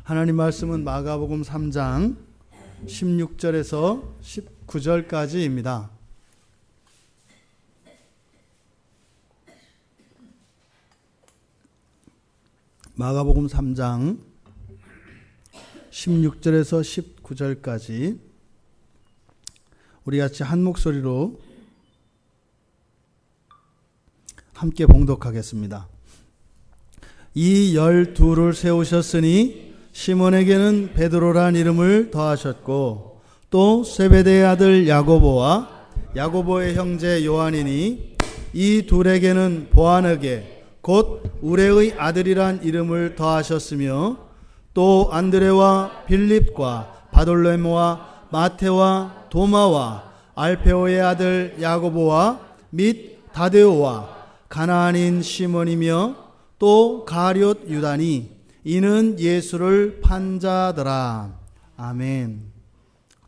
하나님 말씀은 마가복음 3장 16절에서 19절까지입니다. 마가복음 3장 16절에서 19절까지 우리 같이 한 목소리로 함께 봉독하겠습니다. 이 12를 세우셨으니 시몬에게는 베드로란 이름을 더하셨고 또 세베대의 아들 야고보와 야고보의 형제 요한이니 이 둘에게는 보아너게 곧 우레의 아들이란 이름을 더하셨으며 또 안드레와 빌립과 바돌레모와 마테와 도마와 알페오의 아들 야고보와 및 다데오와 가나안인 시몬이며 또 가룟 유다니 이는 예수를 판 자더라. 아멘.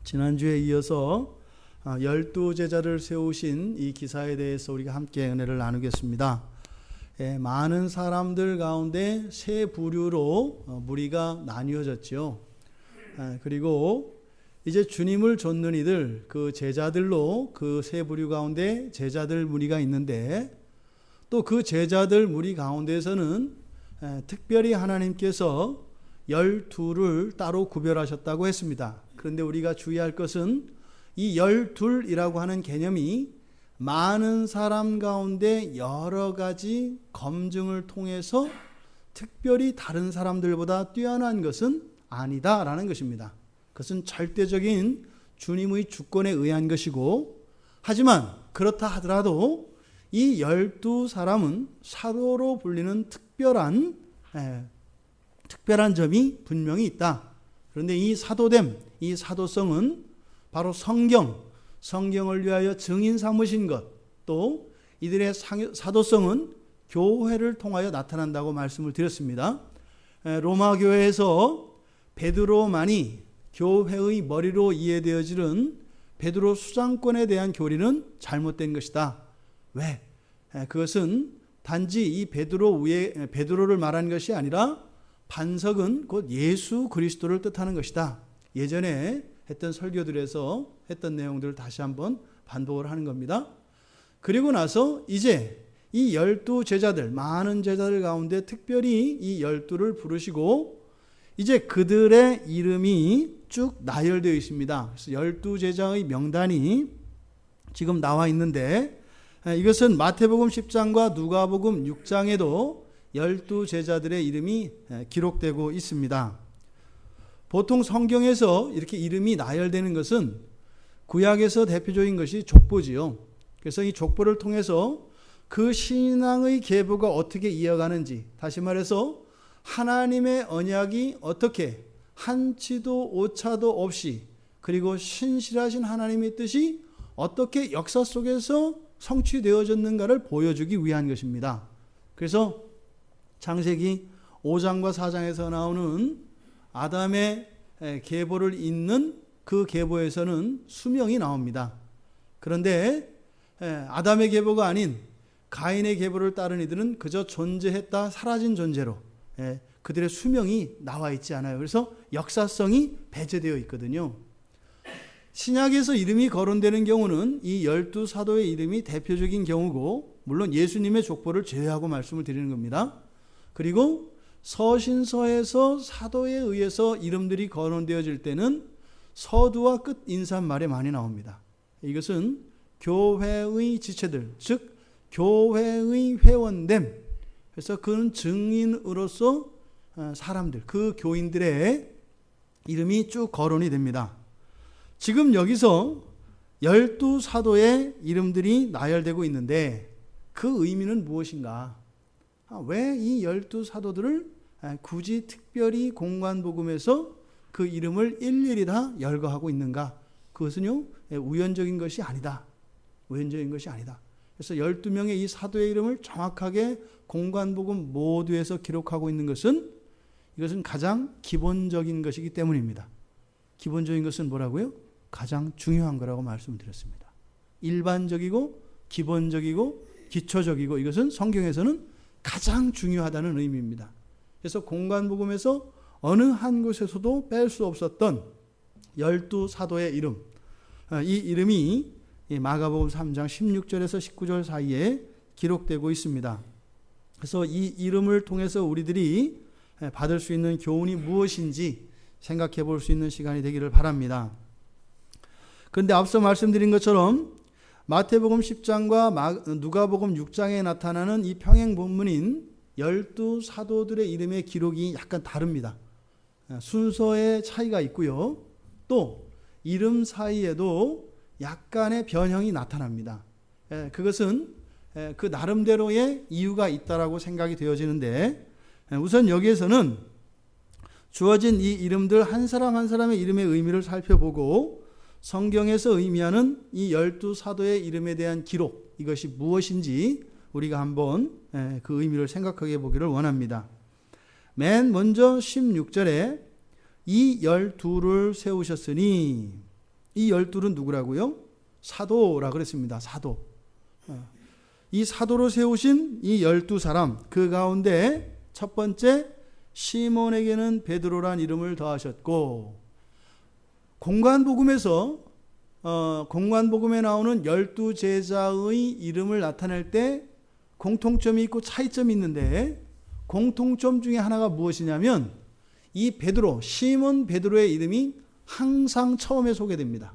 지난주에 이어서 12제자를 세우신 이 기사에 대해서 우리가 함께 은혜를 나누겠습니다. 많은 사람들 가운데 세 부류로 무리가 나뉘어졌죠. 그리고 이제 주님을 좇는 이들, 그 제자들로 그 세 부류 가운데 제자들 무리가 있는데 또 그 제자들 무리 가운데에서는 특별히 하나님께서 12를 따로 구별하셨다고 했습니다. 그런데 우리가 주의할 것은 이 12이라고 하는 개념이 많은 사람 가운데 여러 가지 검증을 통해서 특별히 다른 사람들보다 뛰어난 것은 아니다라는 것입니다. 그것은 절대적인 주님의 주권에 의한 것이고, 하지만 그렇다 하더라도 이 12사람은 사도로 불리는 특별한 점이 분명히 있다. 그런데 이 사도됨, 이 사도성은 바로 성경을 위하여 증인 삼으신 것, 또 이들의 사도성은 교회를 통하여 나타난다고 말씀을 드렸습니다. 로마 교회에서 베드로만이 교회의 머리로 이해되어지는 베드로 수장권에 대한 교리는 잘못된 것이다. 왜? 그것은 단지 이 베드로를 말한 것이 아니라 반석은 곧 예수 그리스도를 뜻하는 것이다. 예전에 했던 설교들에서 했던 내용들을 다시 한번 반복을 하는 겁니다. 그리고 나서 이제 이 12제자들, 많은 제자들 가운데 특별히 이 12를 부르시고 이제 그들의 이름이 쭉 나열되어 있습니다. 그래서 12제자의 명단이 지금 나와 있는데 이것은 마태복음 10장과 누가복음 6장에도 12제자들의 이름이 기록되고 있습니다. 보통 성경에서 이렇게 이름이 나열되는 것은 구약에서 대표적인 것이 족보지요. 그래서 이 족보를 통해서 그 신앙의 계보가 어떻게 이어가는지, 다시 말해서 하나님의 언약이 어떻게 한치도 오차도 없이, 그리고 신실하신 하나님의 뜻이 어떻게 역사 속에서 성취되어졌는가를 보여주기 위한 것입니다. 그래서 창세기 5장과 4장에서 나오는 아담의 계보를 잇는 그 계보에서는 수명이 나옵니다. 그런데 아담의 계보가 아닌 가인의 계보를 따른 이들은 그저 존재했다 사라진 존재로 그들의 수명이 나와 있지 않아요. 그래서 역사성이 배제되어 있거든요. 신약에서 이름이 거론되는 경우는 이 12사도의 이름이 대표적인 경우고, 물론 예수님의 족보를 제외하고 말씀을 드리는 겁니다. 그리고 서신서에서 사도에 의해서 이름들이 거론되어질 때는 서두와 끝 인사말에 많이 나옵니다. 이것은 교회의 지체들, 즉 교회의 회원됨, 그래서 그는 증인으로서 사람들, 그 교인들의 이름이 쭉 거론이 됩니다. 지금 여기서 12사도의 이름들이 나열되고 있는데 그 의미는 무엇인가? 왜 이 12사도들을 굳이 특별히 공관복음에서 그 이름을 일일이 다 열거하고 있는가? 그것은요, 우연적인 것이 아니다. 우연적인 것이 아니다. 그래서 12명의 이 사도의 이름을 정확하게 공관복음 모두에서 기록하고 있는 것은, 이것은 가장 기본적인 것이기 때문입니다. 기본적인 것은 뭐라고요? 가장 중요한 거라고 말씀드렸습니다. 일반적이고 기본적이고 기초적이고, 이것은 성경에서는 가장 중요하다는 의미입니다. 그래서 공관복음에서 어느 한 곳에서도 뺄 수 없었던 12사도의 이름, 이 이름이 마가복음 3장 16절에서 19절 사이에 기록되고 있습니다. 그래서 이 이름을 통해서 우리들이 받을 수 있는 교훈이 무엇인지 생각해 볼 수 있는 시간이 되기를 바랍니다. 그런데 앞서 말씀드린 것처럼 마태복음 10장과 누가복음 6장에 나타나는 이 평행 본문인 12사도들의 이름의 기록이 약간 다릅니다. 순서의 차이가 있고요. 또 이름 사이에도 약간의 변형이 나타납니다. 그것은 그 나름대로의 이유가 있다라고 생각이 되어지는데, 우선 여기에서는 주어진 이 이름들 한 사람 한 사람의 이름의 의미를 살펴보고 성경에서 의미하는 이 12사도의 이름에 대한 기록, 이것이 무엇인지 우리가 한번 그 의미를 생각하게 보기를 원합니다. 맨 먼저 16절에 이 12를 세우셨으니, 이 12는 누구라고요? 사도라 그랬습니다. 사도. 이 사도로 세우신 이 12사람, 그 가운데 첫 번째 시몬에게는 베드로란 이름을 더하셨고, 공관복음에서 공관복음에 나오는 12제자의 이름을 나타낼 때 공통점이 있고 차이점이 있는데, 공통점 중에 하나가 무엇이냐면 이 베드로, 시몬 베드로의 이름이 항상 처음에 소개됩니다.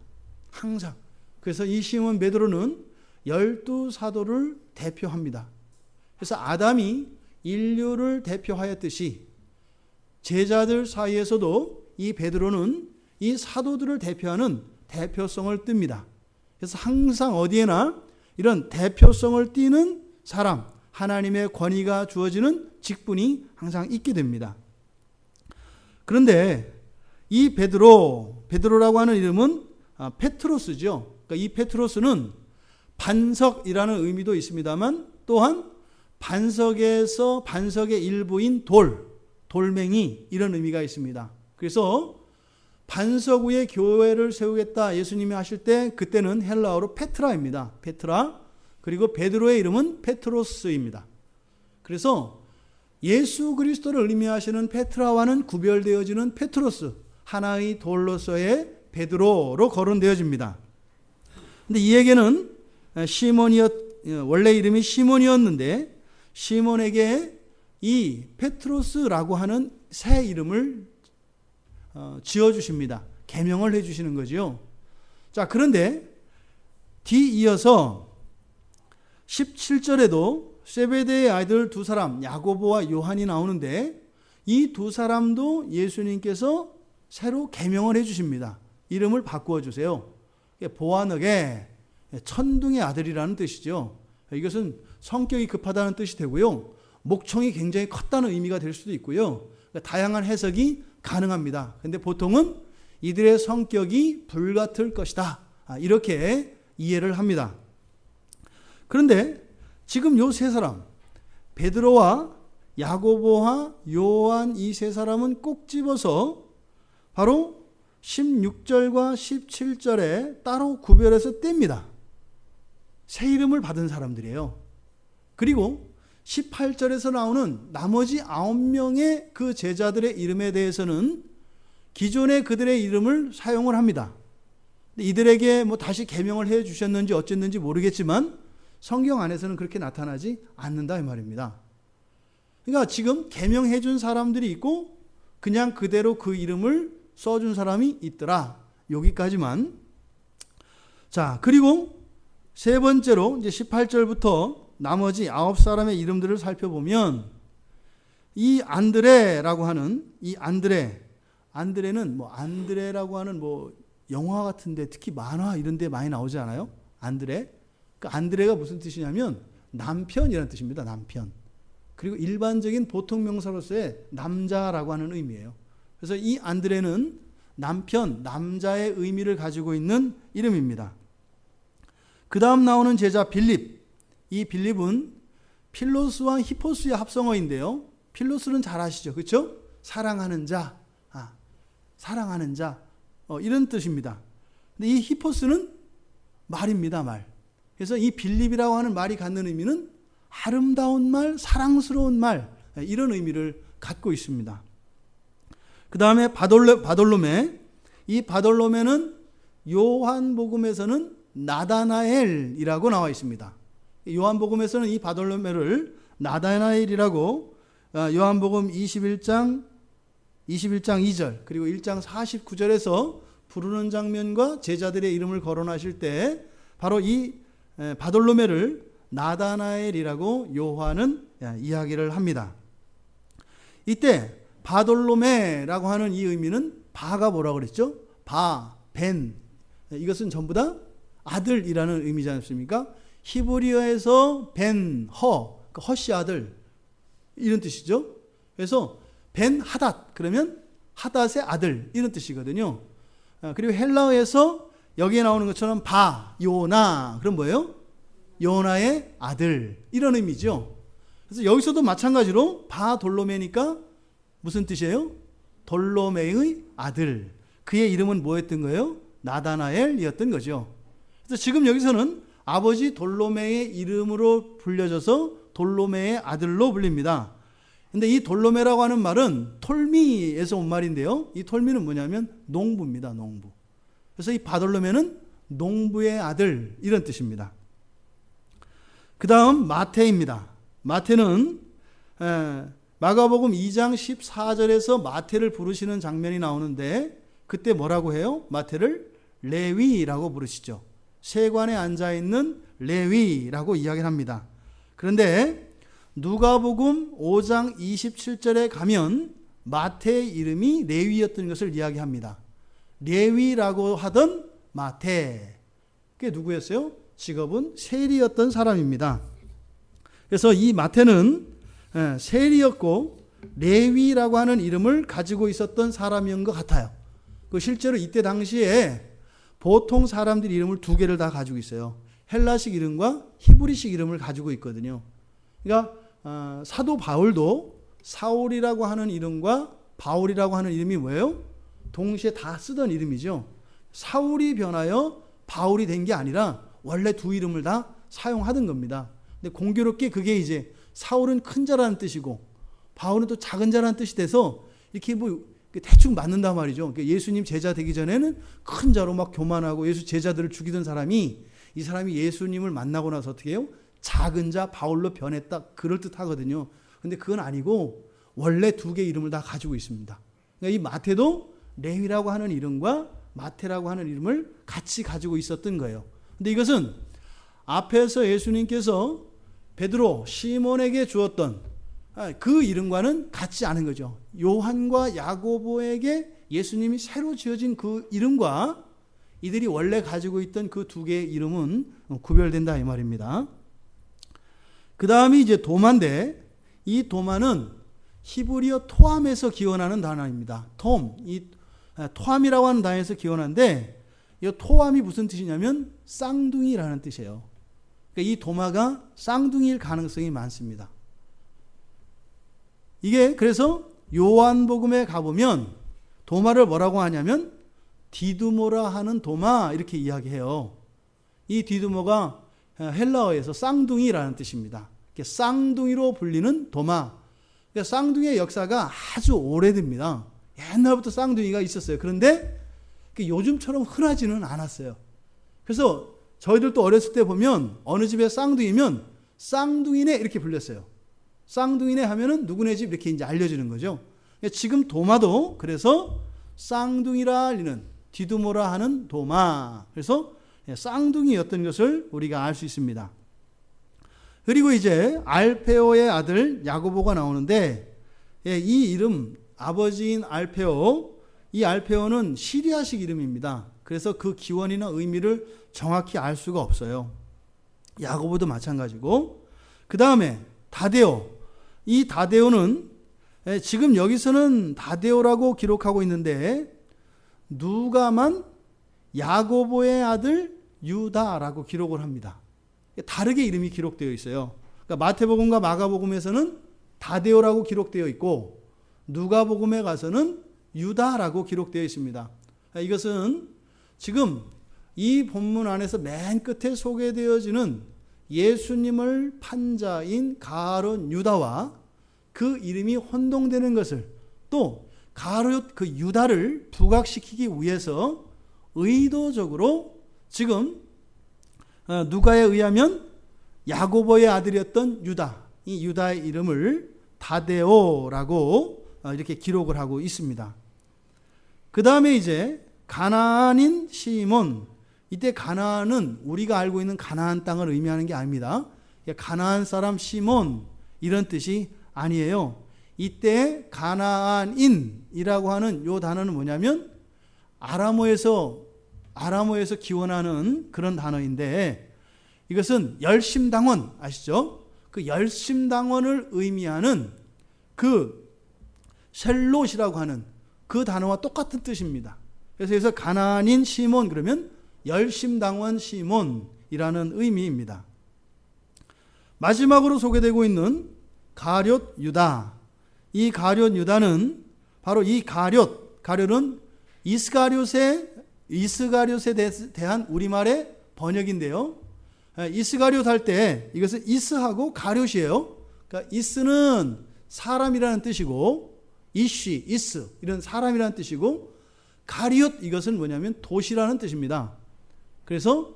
항상. 그래서 이 시몬 베드로는 12사도를 대표합니다. 그래서 아담이 인류를 대표하였듯이 제자들 사이에서도 이 베드로는 이 사도들을 대표하는 대표성을 띱니다. 그래서 항상 어디에나 이런 대표성을 띠는 사람, 하나님의 권위가 주어지는 직분이 항상 있게 됩니다. 그런데 이 베드로라고 하는 이름은 페트로스죠. 그러니까 이 페트로스는 반석이라는 의미도 있습니다만, 또한 반석의 일부인 돌멩이, 이런 의미가 있습니다. 그래서 반석 위에 교회를 세우겠다 예수님이 하실 때, 그때는 헬라어로 페트라입니다. 페트라. 그리고 베드로의 이름은 페트로스입니다. 그래서 예수 그리스도를 의미하시는 페트라와는 구별되어지는 페트로스, 하나의 돌로서의 베드로로 거론되어집니다. 근데 이에게는 원래 이름이 시몬이었는데, 시몬에게 이 페트로스라고 하는 새 이름을 지어주십니다. 계명을 해주시는 거죠. 자, 그런데 뒤이어서 17절에도 세베대의 아이들 두 사람, 야고보와 요한이 나오는데, 이 두 사람도 예수님께서 새로 계명을 해주십니다. 이름을 바꾸어 주세요. 보아너게, 천둥의 아들이라는 뜻이죠. 이것은 성격이 급하다는 뜻이 되고요, 목청이 굉장히 컸다는 의미가 될 수도 있고요, 다양한 해석이 가능합니다. 그런데 보통은 이들의 성격이 불같을 것이다, 이렇게 이해를 합니다. 그런데 지금 요 세 사람, 베드로와 야고보와 요한, 이 세 사람은 꼭 집어서 바로 16절과 17절에 따로 구별해서 뗍니다. 새 이름을 받은 사람들이에요. 그리고 18절에서 나오는 나머지 9명의 그 제자들의 이름에 대해서는 기존의 그들의 이름을 사용을 합니다. 이들에게 다시 계명을 해 주셨는지 어쨌는지 모르겠지만 성경 안에서는 그렇게 나타나지 않는다, 이 말입니다. 그러니까 지금 계명해 준 사람들이 있고 그냥 그대로 그 이름을 써준 사람이 있더라, 여기까지만. 자, 그리고 세 번째로 이제 18절부터 나머지 9사람의 이름들을 살펴보면, 이 안드레라고 하는 이 안드레는 안드레라고 하는 영화 같은데, 특히 만화 이런 데 많이 나오지 않아요? 안드레. 그 안드레가 무슨 뜻이냐면 남편이라는 뜻입니다. 남편. 그리고 일반적인 보통 명사로서의 남자라고 하는 의미예요. 그래서 이 안드레는 남편, 남자의 의미를 가지고 있는 이름입니다. 그 다음 나오는 제자 빌립. 이 빌립은 필로스와 히포스의 합성어인데요, 필로스는 잘 아시죠? 그렇죠? 사랑하는 자, 사랑하는 자, 이런 뜻입니다. 근데 이 히포스는 말입니다, 말. 그래서 이 빌립이라고 하는 말이 갖는 의미는 아름다운 말, 사랑스러운 말, 이런 의미를 갖고 있습니다. 그 다음에 바돌로메. 이 바돌로메는 요한복음에서는 나다나엘이라고 나와 있습니다. 요한복음에서는 이 바돌로메를 나다나엘이라고 요한복음 21장 2절 그리고 1장 49절에서 부르는 장면과 제자들의 이름을 거론하실 때 바로 이 바돌로메를 나다나엘이라고 요한은 이야기를 합니다. 이때 바돌로메라고 하는 이 의미는 바가 뭐라고 그랬죠? 바, 벤. 이것은 전부 다 아들이라는 의미지 않습니까? 히브리어에서 벤, 헛이 아들 이런 뜻이죠. 그래서 벤 하닷 그러면 하닷의 아들 이런 뜻이거든요. 그리고 헬라어에서 여기에 나오는 것처럼 바, 요나 그럼 뭐예요? 요나의 아들 이런 의미죠. 그래서 여기서도 마찬가지로 바돌로메니까 무슨 뜻이에요? 돌로메의 아들. 그의 이름은 뭐였던 거예요? 나다나엘이었던 거죠. 그래서 지금 여기서는 아버지 돌로메의 이름으로 불려져서 돌로메의 아들로 불립니다. 근데 이 돌로메라고 하는 말은 톨미에서 온 말인데요. 이 톨미는 뭐냐면 농부입니다. 농부. 그래서 이 바돌로메는 농부의 아들 이런 뜻입니다. 그 다음 마태입니다. 마태는 마가복음 2장 14절에서 마태를 부르시는 장면이 나오는데 그때 뭐라고 해요? 마태를 레위라고 부르시죠. 세관에 앉아있는 레위라고 이야기를 합니다. 그런데 누가복음 5장 27절에 가면 마태의 이름이 레위였던 것을 이야기합니다. 레위라고 하던 마태. 그게 누구였어요? 직업은 세리였던 사람입니다. 그래서 이 마태는 세리였고 레위라고 하는 이름을 가지고 있었던 사람인 것 같아요. 실제로 이때 당시에 보통 사람들이 이름을 두 개를 다 가지고 있어요. 헬라식 이름과 히브리식 이름을 가지고 있거든요. 그러니까 사도 바울도 사울이라고 하는 이름과 바울이라고 하는 이름이 뭐예요? 동시에 다 쓰던 이름이죠. 사울이 변하여 바울이 된 게 아니라 원래 두 이름을 다 사용하던 겁니다. 근데 공교롭게 그게 이제 사울은 큰 자라는 뜻이고 바울은 또 작은 자라는 뜻이 돼서 이렇게 뭐 대충 맞는단 말이죠. 예수님 제자 되기 전에는 큰 자로 막 교만하고 예수 제자들을 죽이던 사람이 이 사람이 예수님을 만나고 나서 어떻게 해요? 작은 자 바울로 변했다. 그럴듯 하거든요. 근데 그건 아니고 원래 두 개의 이름을 다 가지고 있습니다. 그러니까 이 마태도 레위라고 하는 이름과 마태라고 하는 이름을 같이 가지고 있었던 거예요. 근데 이것은 앞에서 예수님께서 베드로, 시몬에게 주었던 그 이름과는 같지 않은 거죠. 요한과 야고보에게 예수님이 새로 지어진 그 이름과 이들이 원래 가지고 있던 그 두 개의 이름은 구별된다 이 말입니다. 그 다음이 이제 도마인데 이 도마는 히브리어 토함에서 기원하는 단어입니다. 토함이라고 하는 단어에서 기원하는데 이 토함이 무슨 뜻이냐면 쌍둥이라는 뜻이에요. 그러니까 이 도마가 쌍둥이일 가능성이 많습니다. 이게 그래서 요한복음에 가보면 도마를 뭐라고 하냐면 디두모라 하는 도마 이렇게 이야기해요. 이 디두모가 헬라어에서 쌍둥이라는 뜻입니다. 쌍둥이로 불리는 도마. 그러니까 쌍둥이의 역사가 아주 오래됩니다. 옛날부터 쌍둥이가 있었어요. 그런데 요즘처럼 흔하지는 않았어요. 그래서 저희들도 어렸을 때 보면 어느 집에 쌍둥이면 쌍둥이네 이렇게 불렸어요. 쌍둥이네 하면은 누구네 집 이렇게 이제 알려지는 거죠. 지금 도마도 그래서 쌍둥이라 알리는 디두모라 하는 도마. 그래서 쌍둥이였던 것을 우리가 알 수 있습니다. 그리고 이제 알페오의 아들 야고보가 나오는데 이 이름 아버지인 알페오, 이 알페오는 시리아식 이름입니다. 그래서 그 기원이나 의미를 정확히 알 수가 없어요. 야고보도 마찬가지고. 그 다음에 다데오. 이 다데오는 지금 여기서는 다데오라고 기록하고 있는데 누가만 야고보의 아들 유다라고 기록을 합니다. 다르게 이름이 기록되어 있어요. 그러니까 마태복음과 마가복음에서는 다데오라고 기록되어 있고 누가복음에 가서는 유다라고 기록되어 있습니다. 이것은 지금 이 본문 안에서 맨 끝에 소개되어지는 예수님을 판자인 가룟 유다와 그 이름이 혼동되는 것을 또 가룟 그 유다를 부각시키기 위해서 의도적으로 지금 누가에 의하면 야고보의 아들이었던 유다, 이 유다의 이름을 다데오라고 이렇게 기록을 하고 있습니다. 그 다음에 이제 가나안인 시몬, 이때 가나안은 우리가 알고 있는 가나안 땅을 의미하는 게 아닙니다. 가나안 사람 시몬 이런 뜻이 아니에요. 이때 가나안인이라고 하는 요 단어는 뭐냐면 아람어에서 기원하는 그런 단어인데, 이것은 열심당원 아시죠? 그 열심당원을 의미하는 그 셀롯이라고 하는 그 단어와 똑같은 뜻입니다. 그래서 가나안인 시몬 그러면 열심당원 시몬이라는 의미입니다. 마지막으로 소개되고 있는 가룟 유다, 이 가룟 유다는 바로 이 가룟은 이스가룟에 대한 우리말의 번역인데요. 이스가룟 할 때 이것은 이스하고 가룟이에요. 그러니까 이스는 사람이라는 뜻이고, 이스 이런 사람이라는 뜻이고, 가룟 이것은 뭐냐면 도시라는 뜻입니다. 그래서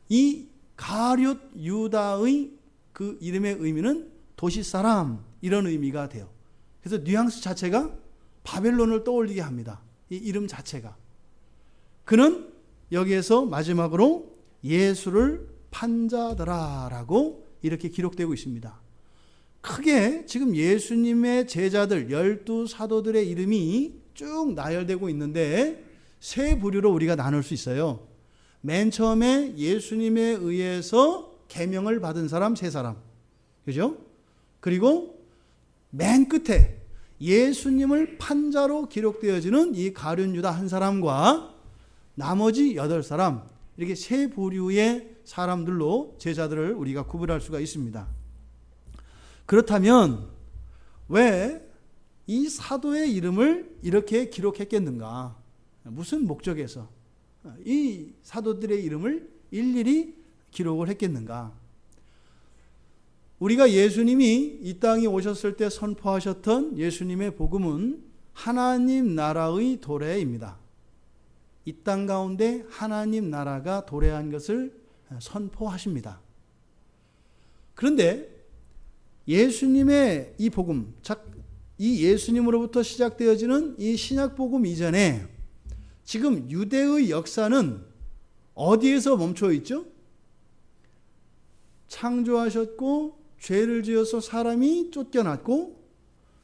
이 가룟 유다의 그 이름의 의미는 도시 사람 이런 의미가 돼요. 그래서 뉘앙스 자체가 바벨론을 떠올리게 합니다. 이 이름 자체가. 그는 여기에서 마지막으로 예수를 판자더라라고 이렇게 기록되고 있습니다. 크게 지금 예수님의 제자들 12사도들의 이름이 쭉 나열되고 있는데 세 부류로 우리가 나눌 수 있어요. 맨 처음에 예수님에 의해서 계명을 받은 사람 세 사람, 그죠? 그리고 맨 끝에 예수님을 판자로 기록되어지는 이 가룟 유다 한 사람과 나머지 8사람, 이렇게 세 부류의 사람들로 제자들을 우리가 구분할 수가 있습니다. 그렇다면 왜 이 사도의 이름을 이렇게 기록했겠는가? 무슨 목적에서 이 사도들의 이름을 일일이 기록을 했겠는가? 우리가 예수님이 이 땅에 오셨을 때 선포하셨던 예수님의 복음은 하나님 나라의 도래입니다. 이 땅 가운데 하나님 나라가 도래한 것을 선포하십니다. 그런데 예수님의 이 복음, 이 예수님으로부터 시작되어지는 이 신약 복음 이전에 지금 유대의 역사는 어디에서 멈춰 있죠? 창조하셨고 죄를 지어서 사람이 쫓겨났고,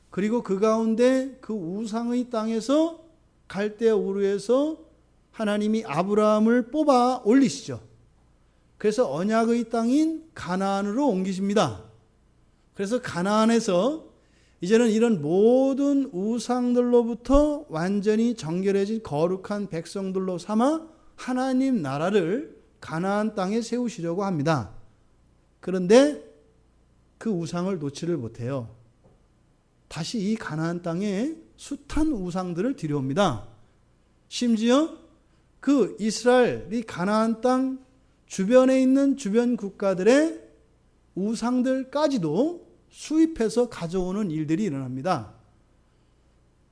그리고 그 가운데 그 우상의 땅에서 갈대아 우르에서 하나님이 아브라함을 뽑아 올리시죠. 그래서 언약의 땅인 가나안으로 옮기십니다. 그래서 가나안에서 이제는 이런 모든 우상들로부터 완전히 정결해진 거룩한 백성들로 삼아 하나님 나라를 가나안 땅에 세우시려고 합니다. 그런데 그 우상을 놓지를 못해요. 다시 이 가나안 땅에 숱한 우상들을 들여옵니다. 심지어 그 이스라엘, 이 가나안 땅 주변에 있는 주변 국가들의 우상들까지도 수입해서 가져오는 일들이 일어납니다.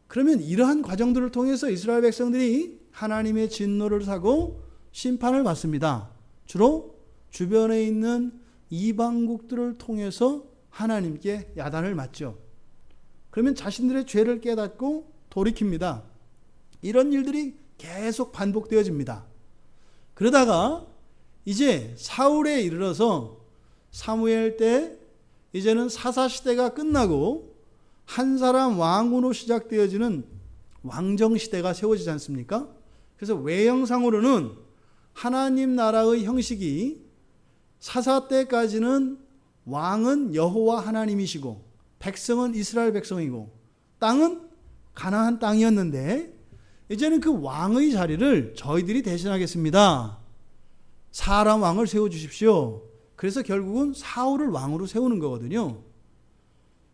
그러면 이러한 과정들을 통해서 이스라엘 백성들이 하나님의 진노를 사고 심판을 받습니다. 주로 주변에 있는 이방국들을 통해서 하나님께 야단을 맞죠. 그러면 자신들의 죄를 깨닫고 돌이킵니다. 이런 일들이 계속 반복되어집니다. 그러다가 이제 사울에 이르러서 사무엘 때 이제는 사사시대가 끝나고 한 사람 왕으로 시작되어지는 왕정시대가 세워지지 않습니까? 그래서 외형상으로는 하나님 나라의 형식이 사사 때까지는 왕은 여호와 하나님이시고 백성은 이스라엘 백성이고 땅은 가나안 땅이었는데, 이제는 그 왕의 자리를 저희들이 대신하겠습니다. 사람 왕을 세워주십시오. 그래서 결국은 사울을 왕으로 세우는 거거든요.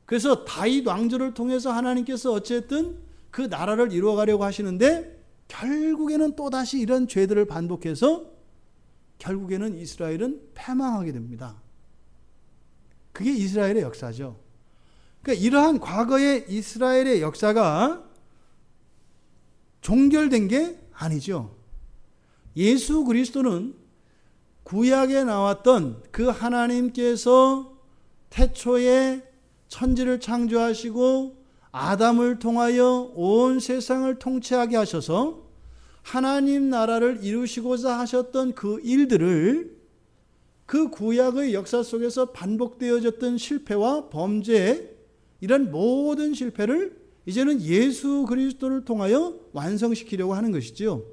그래서 다윗 왕조를 통해서 하나님께서 어쨌든 그 나라를 이루어가려고 하시는데, 결국에는 또다시 이런 죄들을 반복해서 결국에는 이스라엘은 패망하게 됩니다. 그게 이스라엘의 역사죠. 그러니까 이러한 과거의 이스라엘의 역사가 종결된 게 아니죠. 예수 그리스도는 구약에 나왔던 그 하나님께서 태초에 천지를 창조하시고 아담을 통하여 온 세상을 통치하게 하셔서 하나님 나라를 이루시고자 하셨던 그 일들을, 그 구약의 역사 속에서 반복되어졌던 실패와 범죄, 이런 모든 실패를 이제는 예수 그리스도를 통하여 완성시키려고 하는 것이죠.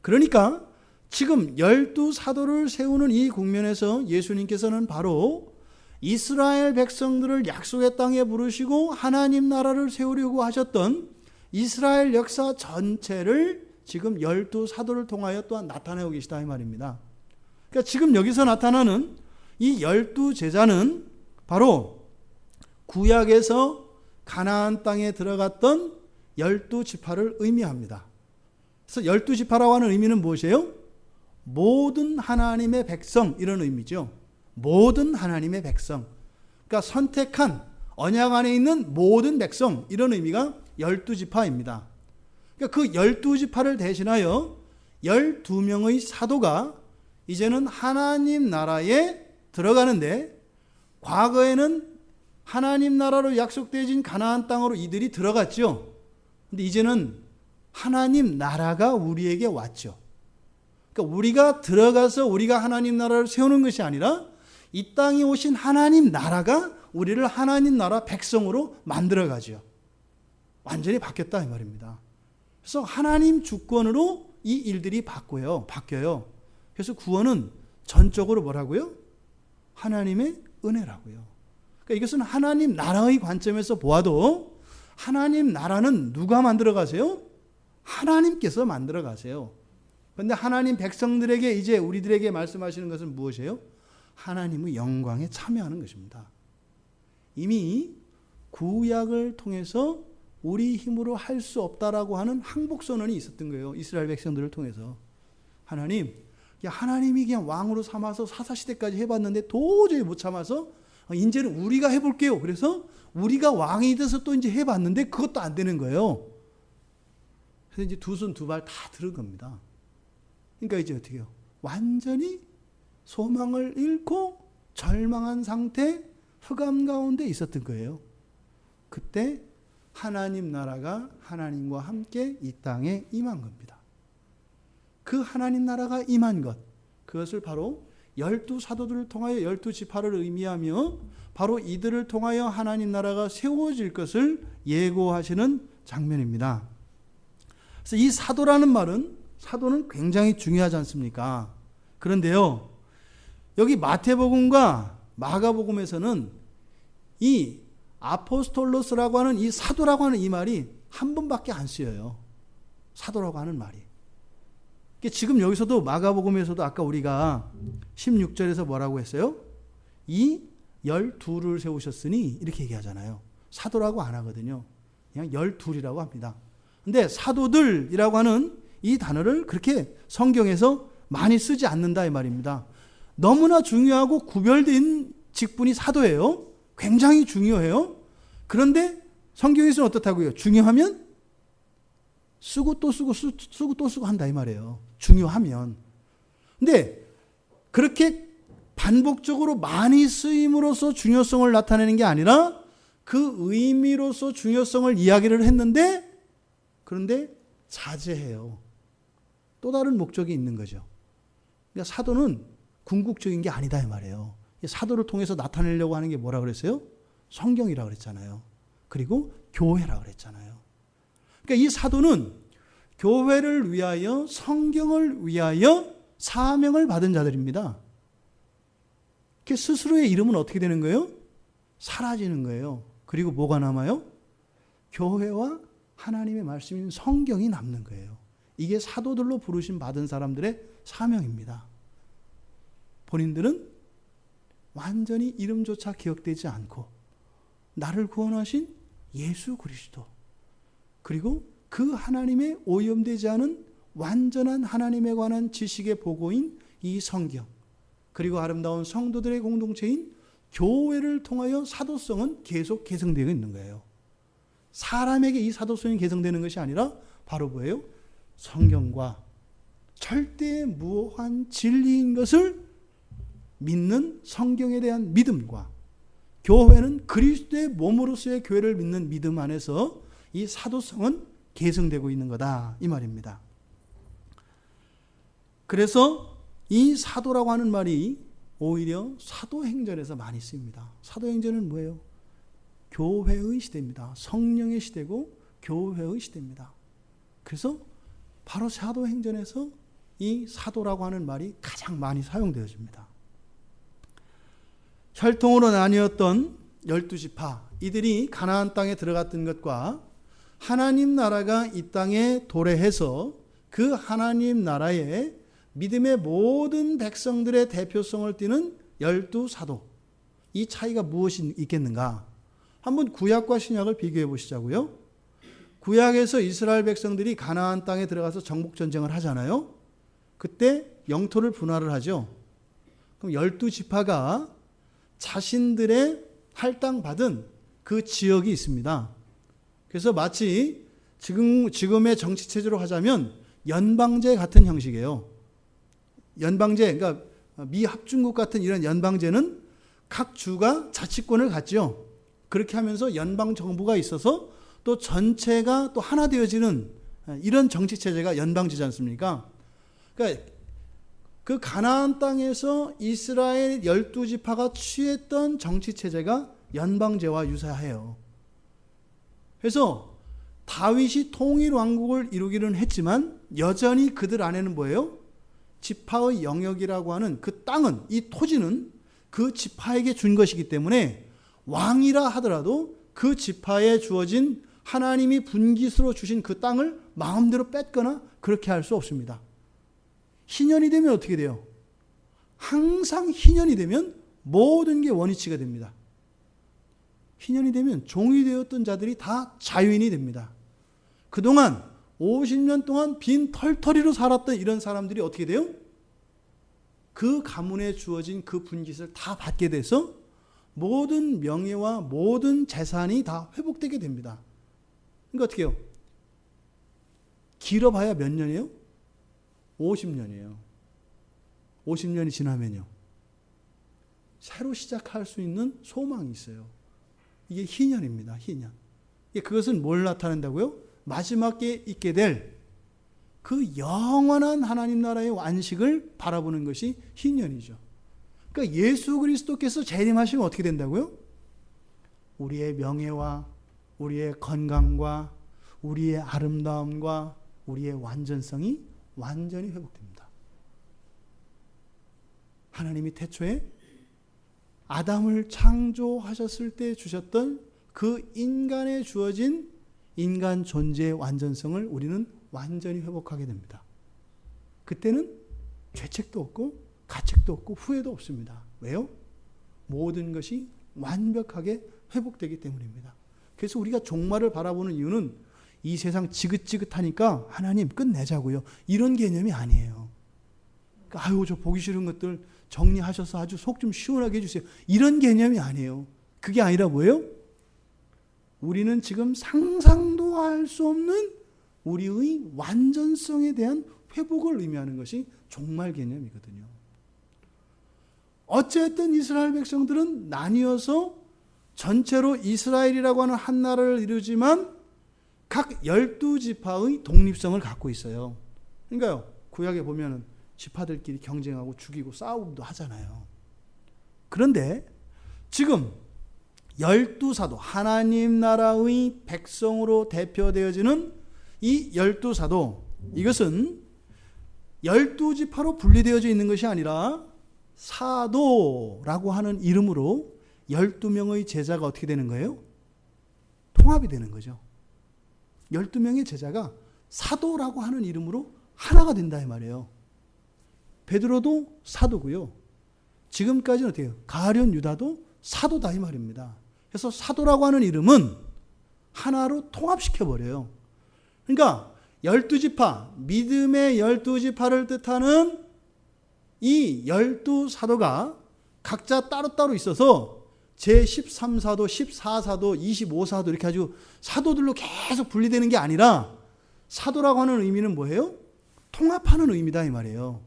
그러니까 지금 12사도를 세우는 이 국면에서 예수님께서는 바로 이스라엘 백성들을 약속의 땅에 부르시고 하나님 나라를 세우려고 하셨던 이스라엘 역사 전체를 지금 12사도를 통하여 또한 나타내고 계시다 이 말입니다. 그러니까 지금 여기서 나타나는 이 12제자는 바로 구약에서 가나안 땅에 들어갔던 12지파를 의미합니다. 그래서 12지파라고 하는 의미는 무엇이에요? 모든 하나님의 백성, 이런 의미죠. 모든 하나님의 백성. 그러니까 선택한 언약 안에 있는 모든 백성, 이런 의미가 12지파입니다. 그러니까 그 12지파를 대신하여 12명의 사도가 이제는 하나님 나라에 들어가는데, 과거에는 하나님 나라로 약속되어진 가나안 땅으로 이들이 들어갔죠. 근데 이제는 하나님 나라가 우리에게 왔죠. 그러니까 우리가 들어가서 우리가 하나님 나라를 세우는 것이 아니라 이 땅에 오신 하나님 나라가 우리를 하나님 나라 백성으로 만들어가죠. 완전히 바뀌었다 이 말입니다. 그래서 하나님 주권으로 이 일들이 바뀌어요. 그래서 구원은 전적으로 뭐라고요? 하나님의 은혜라고요. 그러니까 이것은 하나님 나라의 관점에서 보아도 하나님 나라는 누가 만들어 가세요? 하나님께서 만들어 가세요. 그런데 하나님 백성들에게, 이제 우리들에게 말씀하시는 것은 무엇이에요? 하나님의 영광에 참여하는 것입니다. 이미 구약을 통해서 우리 힘으로 할 수 없다라고 하는 항복선언이 있었던 거예요. 이스라엘 백성들을 통해서. 하나님이 그냥 왕으로 삼아서 사사시대까지 해봤는데 도저히 못 참아서 이제는 우리가 해볼게요. 그래서 우리가 왕이 돼서 또 이제 해봤는데 그것도 안 되는 거예요. 그래서 이제 두 손 두 발 다 들은 겁니다. 그러니까 이제 어떻게 해요? 완전히 소망을 잃고 절망한 상태, 흑암 가운데 있었던 거예요. 그때 하나님 나라가 하나님과 함께 이 땅에 임한 겁니다. 그 하나님 나라가 임한 것, 그것을 바로 12사도들을 통하여 12지파를 의미하며 바로 이들을 통하여 하나님 나라가 세워질 것을 예고하시는 장면입니다. 그래서 이 사도라는 말은, 사도는 굉장히 중요하지 않습니까? 그런데요, 여기 마태복음과 마가복음에서는 이 아포스톨로스라고 하는 이 사도라고 하는 이 말이 한 번밖에 안 쓰여요. 사도라고 하는 말이. 지금 여기서도 마가복음에서도 아까 우리가 16절에서 뭐라고 했어요? 이 12를 세우셨으니 이렇게 얘기하잖아요. 사도라고 안 하거든요. 그냥 12이라고 합니다. 근데 사도들이라고 하는 이 단어를 그렇게 성경에서 많이 쓰지 않는다 이 말입니다. 너무나 중요하고 구별된 직분이 사도예요. 굉장히 중요해요. 그런데 성경에서는 어떻다고요? 중요하면 쓰고 또 쓰고 쓰고 또 쓰고 한다 이 말이에요. 중요하면. 근데 그렇게 반복적으로 많이 쓰임으로써 중요성을 나타내는 게 아니라 그 의미로서 중요성을 이야기를 했는데, 그런데 자제해요. 또 다른 목적이 있는 거죠. 그러니까 사도는 궁극적인 게 아니다 이 말이에요. 사도를 통해서 나타내려고 하는 게 뭐라 그랬어요? 성경이라고 그랬잖아요. 그리고 교회라고 그랬잖아요. 그러니까 이 사도는 교회를 위하여, 성경을 위하여 사명을 받은 자들입니다. 스스로의 이름은 어떻게 되는 거예요? 사라지는 거예요. 그리고 뭐가 남아요? 교회와 하나님의 말씀인 성경이 남는 거예요. 이게 사도들로 부르심 받은 사람들의 사명입니다. 본인들은 완전히 이름조차 기억되지 않고 나를 구원하신 예수 그리스도, 그리고 그 하나님의 오염되지 않은 완전한 하나님에 관한 지식의 보고인 이 성경, 그리고 아름다운 성도들의 공동체인 교회를 통하여 사도성은 계속 개성되고 있는 거예요. 사람에게 이 사도성이 개성되는 것이 아니라 바로 뭐예요? 성경과 절대 무한 진리인 것을 믿는 성경에 대한 믿음과 교회는 그리스도의 몸으로서의 교회를 믿는 믿음 안에서 이 사도성은 계승되고 있는 거다 이 말입니다. 그래서 이 사도라고 하는 말이 오히려 사도행전에서 많이 쓰입니다. 사도행전은 뭐예요? 교회의 시대입니다. 성령의 시대고 교회의 시대입니다. 그래서 바로 사도행전에서 이 사도라고 하는 말이 가장 많이 사용되어집니다. 혈통으로 나뉘었던 12지파, 이들이 가나안 땅에 들어갔던 것과 하나님 나라가 이 땅에 도래해서 그 하나님 나라에 믿음의 모든 백성들의 대표성을 띠는 12사도, 이 차이가 무엇이 있겠는가? 한번 구약과 신약을 비교해 보시자고요. 구약에서 이스라엘 백성들이 가나안 땅에 들어가서 정복전쟁을 하잖아요. 그때 영토를 분할을 하죠. 그럼 12지파가 자신들의 할당받은 그 지역이 있습니다. 그래서 마치 지금의 정치체제로 하자면 연방제 같은 형식이에요. 연방제, 그러니까 미합중국 같은 이런 연방제는 각 주가 자치권을 갖죠. 그렇게 하면서 연방정부가 있어서 또 전체가 또 하나 되어지는 이런 정치체제가 연방제지 않습니까? 그러니까 그 가나안 땅에서 이스라엘 12지파가 취했던 정치체제가 연방제와 유사해요. 그래서 다윗이 통일왕국을 이루기는 했지만 여전히 그들 안에는 뭐예요? 지파의 영역이라고 하는 그 땅은, 이 토지는 그 지파에게 준 것이기 때문에 왕이라 하더라도 그 지파에 주어진 하나님이 분깃으로 주신 그 땅을 마음대로 뺏거나 그렇게 할 수 없습니다. 희년이 되면 어떻게 돼요? 항상 희년이 되면 모든 게 원위치가 됩니다. 희년이 되면 종이 되었던 자들이 다 자유인이 됩니다. 그동안 50년 동안 빈 털터리로 살았던 이런 사람들이 어떻게 돼요? 그 가문에 주어진 그 분깃을 다 받게 돼서 모든 명예와 모든 재산이 다 회복되게 됩니다. 그러니까 어떻게 해요? 길어봐야 몇 년이에요? 50년이에요. 50년이 지나면요. 새로 시작할 수 있는 소망이 있어요. 이게 희년입니다. 희년. 그것은 뭘 나타낸다고요? 마지막에 있게 될 그 영원한 하나님 나라의 완식을 바라보는 것이 희년이죠. 그러니까 예수 그리스도께서 재림하시면 어떻게 된다고요? 우리의 명예와 우리의 건강과 우리의 아름다움과 우리의 완전성이 완전히 회복됩니다. 하나님이 태초에 아담을 창조하셨을 때 주셨던 그 인간에 주어진 인간 존재의 완전성을 우리는 완전히 회복하게 됩니다. 그때는 죄책도 없고 가책도 없고 후회도 없습니다. 왜요? 모든 것이 완벽하게 회복되기 때문입니다. 그래서 우리가 종말을 바라보는 이유는 이 세상 지긋지긋하니까 하나님 끝내자고요. 이런 개념이 아니에요. 그러니까 아유 저 보기 싫은 것들 정리하셔서 아주 속 좀 시원하게 해주세요. 이런 개념이 아니에요. 그게 아니라 뭐예요? 우리는 지금 상상도 할 수 없는 우리의 완전성에 대한 회복을 의미하는 것이 종말 개념이거든요. 어쨌든 이스라엘 백성들은 나뉘어서 전체로 이스라엘이라고 하는 한 나라를 이루지만 각 12지파의 독립성을 갖고 있어요. 그러니까요. 구약에 보면은 지파들끼리 경쟁하고 죽이고 싸우기도 하잖아요. 그런데 지금 12사도 하나님 나라의 백성으로 대표되어지는 이 12사도, 이것은 12지파로 분리되어져 있는 것이 아니라 사도라고 하는 이름으로 12명의 제자가 어떻게 되는 거예요? 통합이 되는 거죠. 12명의 제자가 사도라고 하는 이름으로 하나가 된다 이 말이에요. 베드로도 사도고요. 지금까지는 어떻게 해요? 가룟 유다도 사도다 이 말입니다. 그래서 사도라고 하는 이름은 하나로 통합시켜버려요. 그러니까 12지파, 믿음의 12지파를 뜻하는 이 12사도가 각자 따로따로 있어서 제13사도, 14사도, 25사도 이렇게 아주 사도들로 계속 분리되는 게 아니라 사도라고 하는 의미는 뭐예요? 통합하는 의미다 이 말이에요.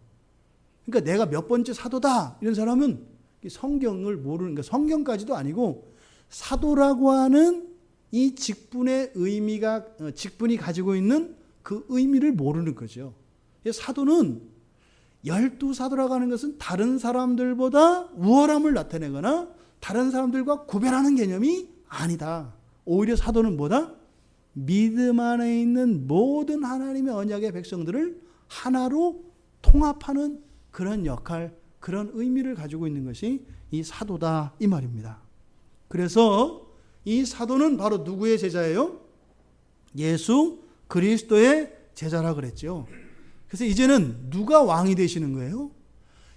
그러니까 내가 몇 번째 사도다 이런 사람은 성경을 모르는, 그러니까 성경까지도 아니고 사도라고 하는 이 직분의 의미가, 직분이 가지고 있는 그 의미를 모르는 거죠. 사도는 12사도라고 하는 것은 다른 사람들보다 우월함을 나타내거나 다른 사람들과 구별하는 개념이 아니다. 오히려 사도는 뭐다? 믿음 안에 있는 모든 하나님의 언약의 백성들을 하나로 통합하는 그런 역할, 그런 의미를 가지고 있는 것이 이 사도다 이 말입니다. 그래서 이 사도는 바로 누구의 제자예요? 예수 그리스도의 제자라 그랬죠. 그래서 이제는 누가 왕이 되시는 거예요?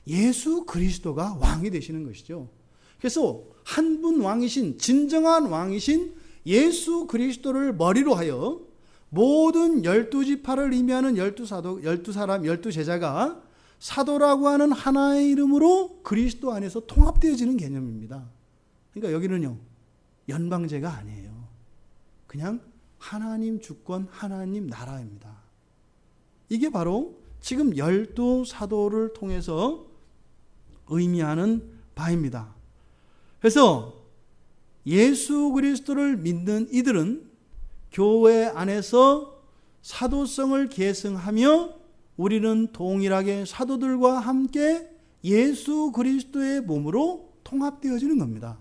예수 그리스도가 왕이 되시는 것이죠. 그래서 한 분 왕이신, 진정한 왕이신 예수 그리스도를 머리로 하여 모든 12지파를 의미하는 12사도, 12사람, 12제자가 사도라고 하는 하나의 이름으로 그리스도 안에서 통합되어지는 개념입니다. 그러니까 여기는요, 연방제가 아니에요. 그냥 하나님 주권, 하나님 나라입니다. 이게 바로 지금 12사도를 통해서 의미하는 바입니다. 그래서 예수 그리스도를 믿는 이들은 교회 안에서 사도성을 계승하며 우리는 동일하게 사도들과 함께 예수 그리스도의 몸으로 통합되어지는 겁니다.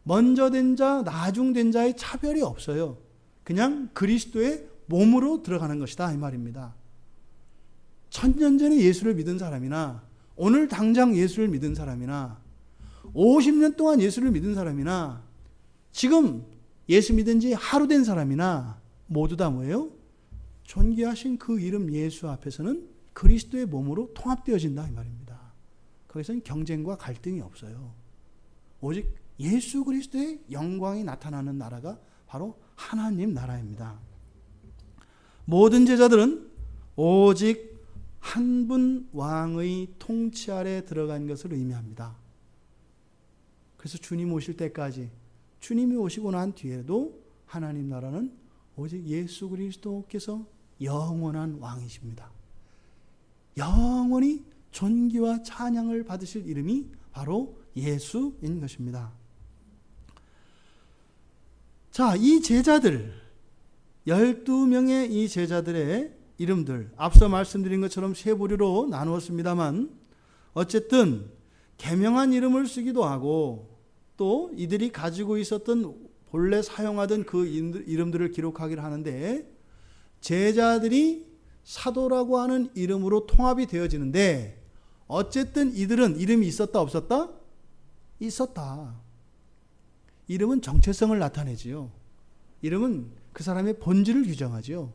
먼저 된 자, 나중 된 자의 차별이 없어요. 그냥 그리스도의 몸으로 들어가는 것이다 이 말입니다. 1000년 전에 예수를 믿은 사람이나 오늘 당장 예수를 믿은 사람이나 50년 동안 예수를 믿은 사람이나 지금 예수 믿은 지 하루 된 사람이나 모두 다 뭐예요? 존귀하신 그 이름 예수 앞에서는 그리스도의 몸으로 통합되어진다 이 말입니다. 거기서는 경쟁과 갈등이 없어요. 오직 예수 그리스도의 영광이 나타나는 나라가 바로 하나님 나라입니다. 모든 제자들은 오직 한 분 왕의 통치 아래 들어간 것을 의미합니다. 그래서 주님 오실 때까지, 주님이 오시고 난 뒤에도 하나님 나라는 오직 예수 그리스도께서 영원한 왕이십니다. 영원히 존귀와 찬양을 받으실 이름이 바로 예수인 것입니다. 자, 이 제자들, 12명의 이 제자들의 이름들, 앞서 말씀드린 것처럼 세 부류로 나누었습니다만 어쨌든 개명한 이름을 쓰기도 하고 또 이들이 가지고 있었던 본래 사용하던 그 이름들을 기록하기를 하는데 제자들이 사도라고 하는 이름으로 통합이 되어지는데 어쨌든 이들은 이름이 있었다 없었다? 있었다. 이름은 정체성을 나타내지요. 이름은 그 사람의 본질을 규정하지요.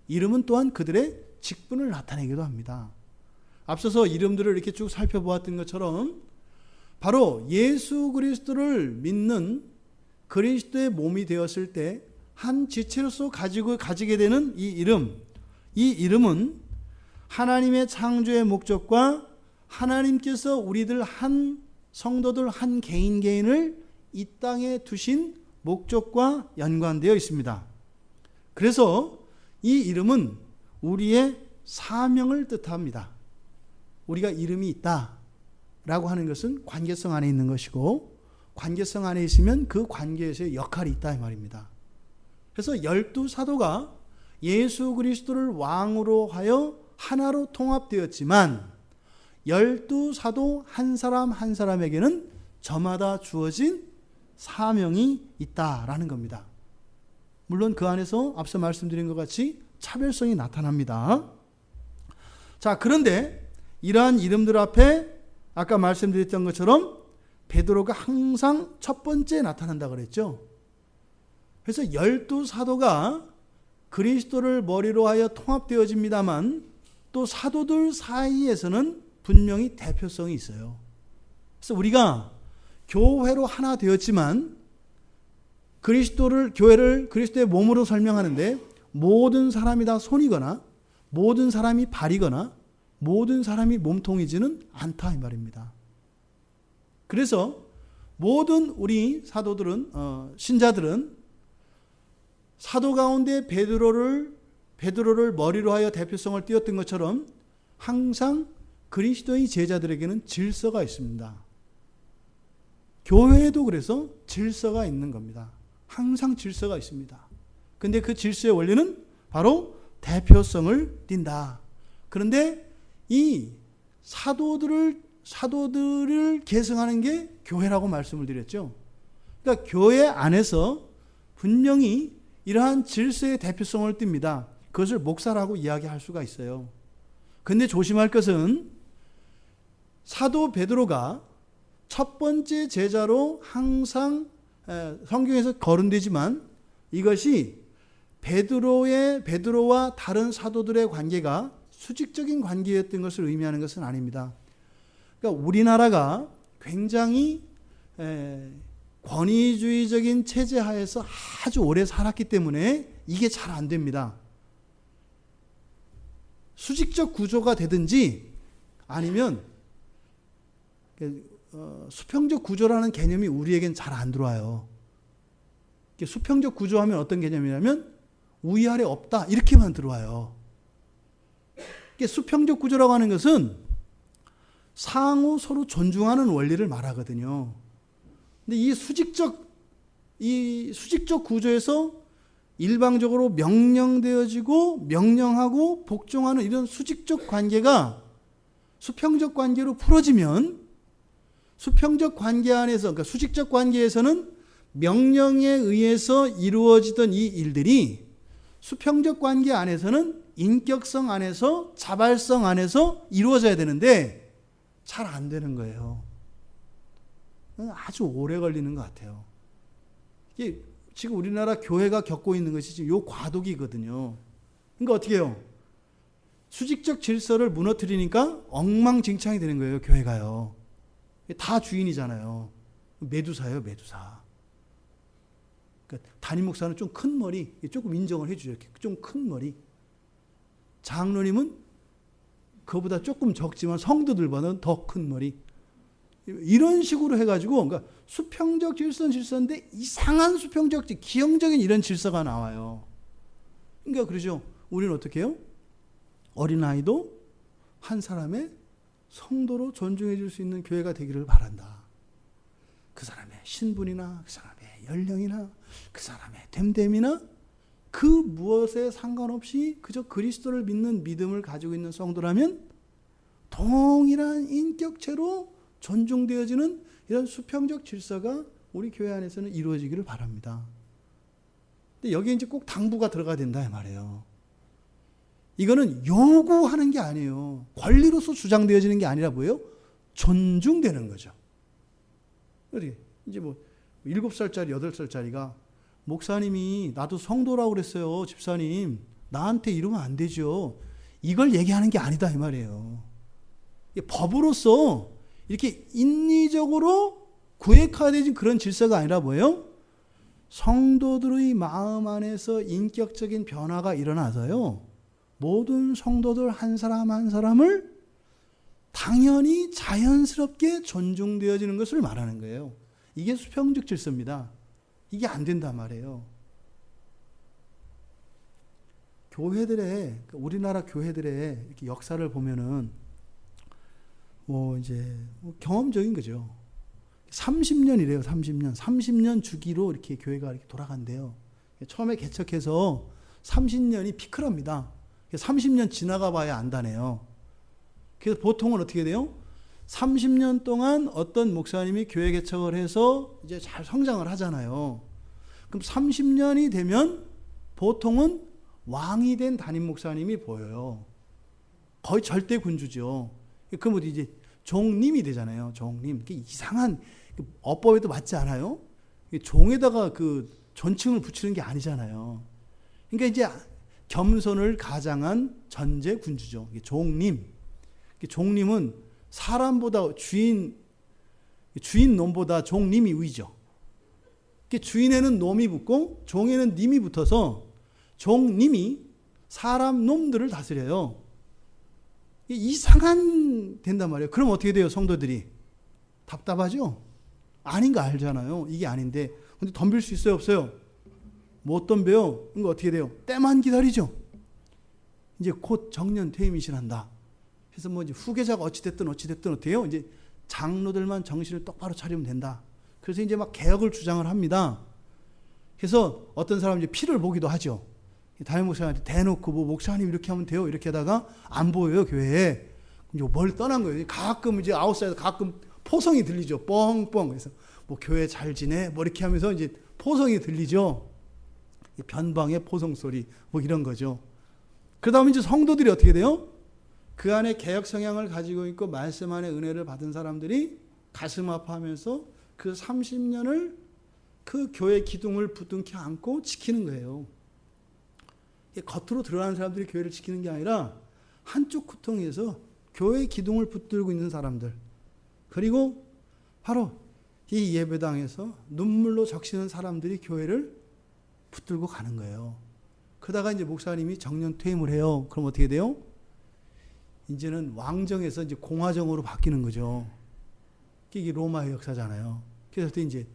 이름은 또한 그들의 직분을 나타내기도 합니다. 앞서서 이름들을 이렇게 쭉 살펴보았던 것처럼 바로 예수 그리스도를 믿는 그리스도의 몸이 되었을 때 한 지체로서 가지게 되는 이 이름은 하나님의 창조의 목적과 하나님께서 우리들 한 성도들 한 개인을 이 땅에 두신 목적과 연관되어 있습니다. 그래서 이 이름은 우리의 사명을 뜻합니다. 우리가 이름이 있다라고 하는 것은 관계성 안에 있는 것이고 관계성 안에 있으면 그 관계에서의 역할이 있다 이 말입니다. 그래서 12사도가 예수 그리스도를 왕으로 하여 하나로 통합되었지만 12사도 한 사람 한 사람에게는 저마다 주어진 사명이 있다라는 겁니다. 물론 그 안에서 앞서 말씀드린 것 같이 차별성이 나타납니다. 자, 그런데 이러한 이름들 앞에 아까 말씀드렸던 것처럼 베드로가 항상 첫 번째 나타난다 그랬죠. 그래서 12사도가 그리스도를 머리로 하여 통합되어집니다만 또 사도들 사이에서는 분명히 대표성이 있어요. 그래서 우리가 교회로 하나 되었지만 교회를 그리스도의 몸으로 설명하는데 모든 사람이 다 손이거나 모든 사람이 발이거나 모든 사람이 몸통이지는 않다 이 말입니다. 그래서 모든 우리 사도들은 신자들은 사도 가운데 베드로를 베드로를 머리로 하여 대표성을 띄웠던 것처럼 항상 그리스도의 제자들에게는 질서가 있습니다. 교회에도 그래서 질서가 있는 겁니다. 항상 질서가 있습니다. 근데 그 질서의 원리는 바로 대표성을 띈다. 그런데 이 사도들을 계승하는 게 교회라고 말씀을 드렸죠. 그러니까 교회 안에서 분명히 이러한 질서의 대표성을 띱니다. 그것을 목사라고 이야기할 수가 있어요. 근데 조심할 것은 사도 베드로가 첫 번째 제자로 항상 성경에서 거론되지만 이것이 베드로와 다른 사도들의 관계가 수직적인 관계였던 것을 의미하는 것은 아닙니다. 그러니까 우리나라가 굉장히 권위주의적인 체제 하에서 아주 오래 살았기 때문에 이게 잘 안 됩니다. 수직적 구조가 되든지 아니면 수평적 구조라는 개념이 우리에겐 잘 안 들어와요. 수평적 구조하면 어떤 개념이냐면 위아래 없다 이렇게만 들어와요. 수평적 구조라고 하는 것은 상호 서로 존중하는 원리를 말하거든요. 근데 이 수직적 구조에서 일방적으로 명령되어지고 명령하고 복종하는 이런 수직적 관계가 수평적 관계로 풀어지면 수평적 관계 안에서, 그러니까 수직적 관계에서는 명령에 의해서 이루어지던 이 일들이 수평적 관계 안에서는 인격성 안에서 자발성 안에서 이루어져야 되는데 잘 안 되는 거예요. 아주 오래 걸리는 것 같아요. 이게 지금 우리나라 교회가 겪고 있는 것이 지금 요 과도기거든요. 그러니까 어떻게 해요? 수직적 질서를 무너뜨리니까 엉망진창이 되는 거예요, 교회가요. 다 주인이잖아요. 메두사예요, 메두사. 그러니까 담임 목사는 좀 큰 머리, 조금 인정을 해주죠. 좀 큰 머리. 장로님은 그거보다 조금 적지만 성도들보다는 더 큰 머리. 이런 식으로 해가지고, 그러니까 수평적 질서인데 이상한 수평적, 기형적인 이런 질서가 나와요. 그러니까 그러죠. 우리는 어떻게 해요? 어린아이도 한 사람의 성도로 존중해 줄 수 있는 교회가 되기를 바란다. 그 사람의 신분이나 그 사람의 연령이나 그 사람의 됨됨이나 그 무엇에 상관없이 그저 그리스도를 믿는 믿음을 가지고 있는 성도라면 동일한 인격체로 존중되어지는 이런 수평적 질서가 우리 교회 안에서는 이루어지기를 바랍니다. 근데 여기에 이제 꼭 당부가 들어가야 된다 이 말이에요. 이거는 요구하는 게 아니에요. 권리로서 주장되어지는 게 아니라 뭐예요? 존중되는 거죠. 이제 7살짜리, 8살짜리가 목사님이 나도 성도라고 그랬어요. 집사님. 나한테 이러면 안 되죠. 이걸 얘기하는 게 아니다 이 말이에요. 법으로서 이렇게 인위적으로 구획화되어진 그런 질서가 아니라 뭐예요? 성도들의 마음 안에서 인격적인 변화가 일어나서요. 모든 성도들 한 사람 한 사람을 당연히 자연스럽게 존중되어지는 것을 말하는 거예요. 이게 수평적 질서입니다. 이게 안 된단 말이에요. 우리나라 교회들의 이렇게 역사를 보면은 경험적인 거죠. 30년이래요, 30년. 30년 주기로 이렇게 교회가 이렇게 돌아간대요. 처음에 개척해서 30년이 피크랍니다. 30년 지나가 봐야 안다네요. 그래서 보통은 어떻게 돼요? 30년 동안 어떤 목사님이 교회 개척을 해서 이제 잘 성장을 하잖아요. 그럼 30년이 되면 보통은 왕이 된 담임 목사님이 보여요. 거의 절대 군주죠. 그러면 이제 종님이 되잖아요. 종님. 이상한 어법에도 맞지 않아요? 종에다가 그 존칭을 붙이는 게 아니잖아요. 그러니까 이제 겸손을 가장한 전제 군주죠. 종님. 종님은 사람보다 주인 놈보다 종님이 위죠. 주인에는 놈이 붙고 종에는 님이 붙어서 종님이 사람 놈들을 다스려요. 이상한 된단 말이에요. 그럼 어떻게 돼요, 성도들이? 답답하죠? 아닌 거 알잖아요. 이게 아닌데. 근데 덤빌 수 있어요, 없어요? 못 덤벼요. 그러니까 어떻게 돼요? 때만 기다리죠. 이제 곧 정년 퇴임이시란다. 그래서 뭐 이제 후계자가 어찌됐든 어때요? 이제 장로들만 정신을 똑바로 차리면 된다. 그래서 이제 막 개혁을 주장을 합니다. 그래서 어떤 사람은 이제 피를 보기도 하죠. 담임 목사님한테 대놓고 뭐 목사님 이렇게 하면 돼요. 이렇게 하다가 안 보여요, 교회에. 이제 멀리 떠난 거예요. 가끔 이제 아웃사이드 가끔 포성이 들리죠. 뻥뻥. 그래서 뭐 교회 잘 지내? 뭐 이렇게 하면서 이제 포성이 들리죠. 변방의 포성 소리 뭐 이런 거죠. 그러다 보면 이제 성도들이 어떻게 돼요? 그 안에 개혁 성향을 가지고 있고 말씀 안에 은혜를 받은 사람들이 가슴 아파하면서 그 30년을 그 교회 기둥을 부둥켜 안고 지키는 거예요. 겉으로 드러나는 사람들이 교회를 지키는 게 아니라 한쪽 구덩이에서 교회 기둥을 붙들고 있는 사람들, 그리고 바로 이 예배당에서 눈물로 적시는 사람들이 교회를 붙들고 가는 거예요. 그러다가 이제 목사님이 정년 퇴임을 해요. 그럼 어떻게 돼요? 이제는 왕정에서 이제 공화정으로 바뀌는 거죠. 이게 로마의 역사잖아요. 그래서 그때 이제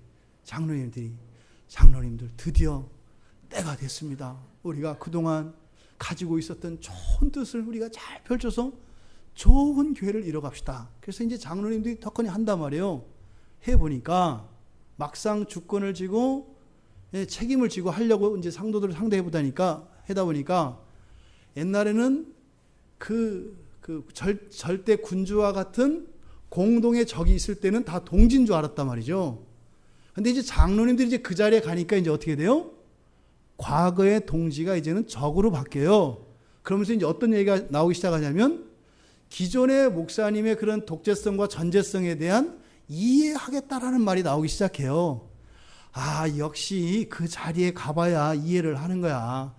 장로님들 드디어 때가 됐습니다. 우리가 그동안 가지고 있었던 좋은 뜻을 우리가 잘 펼쳐서 좋은 교회를 이뤄갑시다. 그래서 이제 장로님들이 덕분에 한단 말이에요. 해보니까 막상 주권을 쥐고 책임을 지고 하려고 이제 상도들을 상대해보다니까 하다 보니까 옛날에는 절대 군주와 같은 공동의 적이 있을 때는 다 동지인 줄 알았단 말이죠. 근데 이제 장로님들이 이제 그 자리에 가니까 이제 어떻게 돼요? 과거의 동지가 이제는 적으로 바뀌어요. 그러면서 이제 어떤 얘기가 나오기 시작하냐면 기존의 목사님의 그런 독재성과 전제성에 대한 이해하겠다라는 말이 나오기 시작해요. 아, 역시 그 자리에 가봐야 이해를 하는 거야.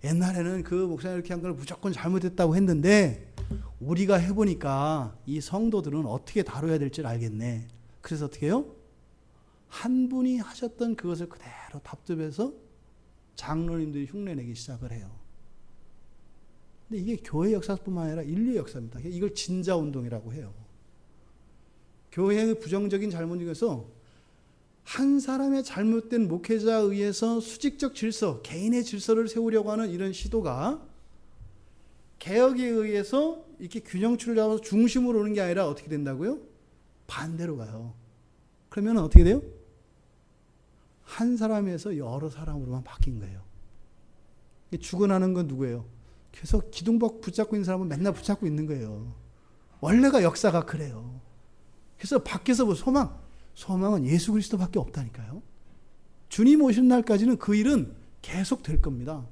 옛날에는 그 목사님 이렇게 한 걸 무조건 잘못했다고 했는데 우리가 해보니까 이 성도들은 어떻게 다뤄야 될지 알겠네. 그래서 어떻게 해요? 한 분이 하셨던 그것을 그대로 답습해서 장로님들이 흉내내기 시작을 해요. 근데 이게 교회 역사뿐만 아니라 인류의 역사입니다. 이걸 진자운동이라고 해요. 교회의 부정적인 잘못 중에서 한 사람의 잘못된 목회자에 의해서 수직적 질서, 개인의 질서를 세우려고 하는 이런 시도가 개혁에 의해서 이렇게 균형추를 잡아서 중심으로 오는 게 아니라 어떻게 된다고요? 반대로 가요. 그러면 어떻게 돼요? 한 사람에서 여러 사람으로만 바뀐 거예요. 죽어나는 건 누구예요? 계속 기둥박 붙잡고 있는 사람은 맨날 붙잡고 있는 거예요. 원래가 역사가 그래요. 그래서 밖에서 뭐 소망은 예수 그리스도밖에 없다니까요. 주님 오신 날까지는 그 일은 계속 될 겁니다.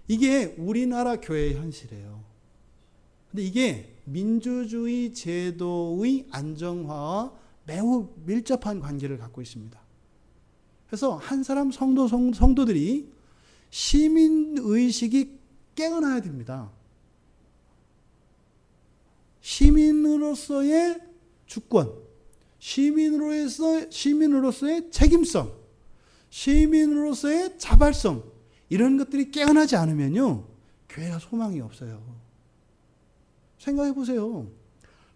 이게 우리나라 교회의 현실이에요. 근데 이게 민주주의 제도의 안정화와 매우 밀접한 관계를 갖고 있습니다. 그래서 한 사람 성도들이 시민의식이 깨어나야 됩니다. 시민으로서의 주권, 시민으로서의 책임성, 시민으로서의 자발성, 이런 것들이 깨어나지 않으면요, 교회가 소망이 없어요. 생각해 보세요.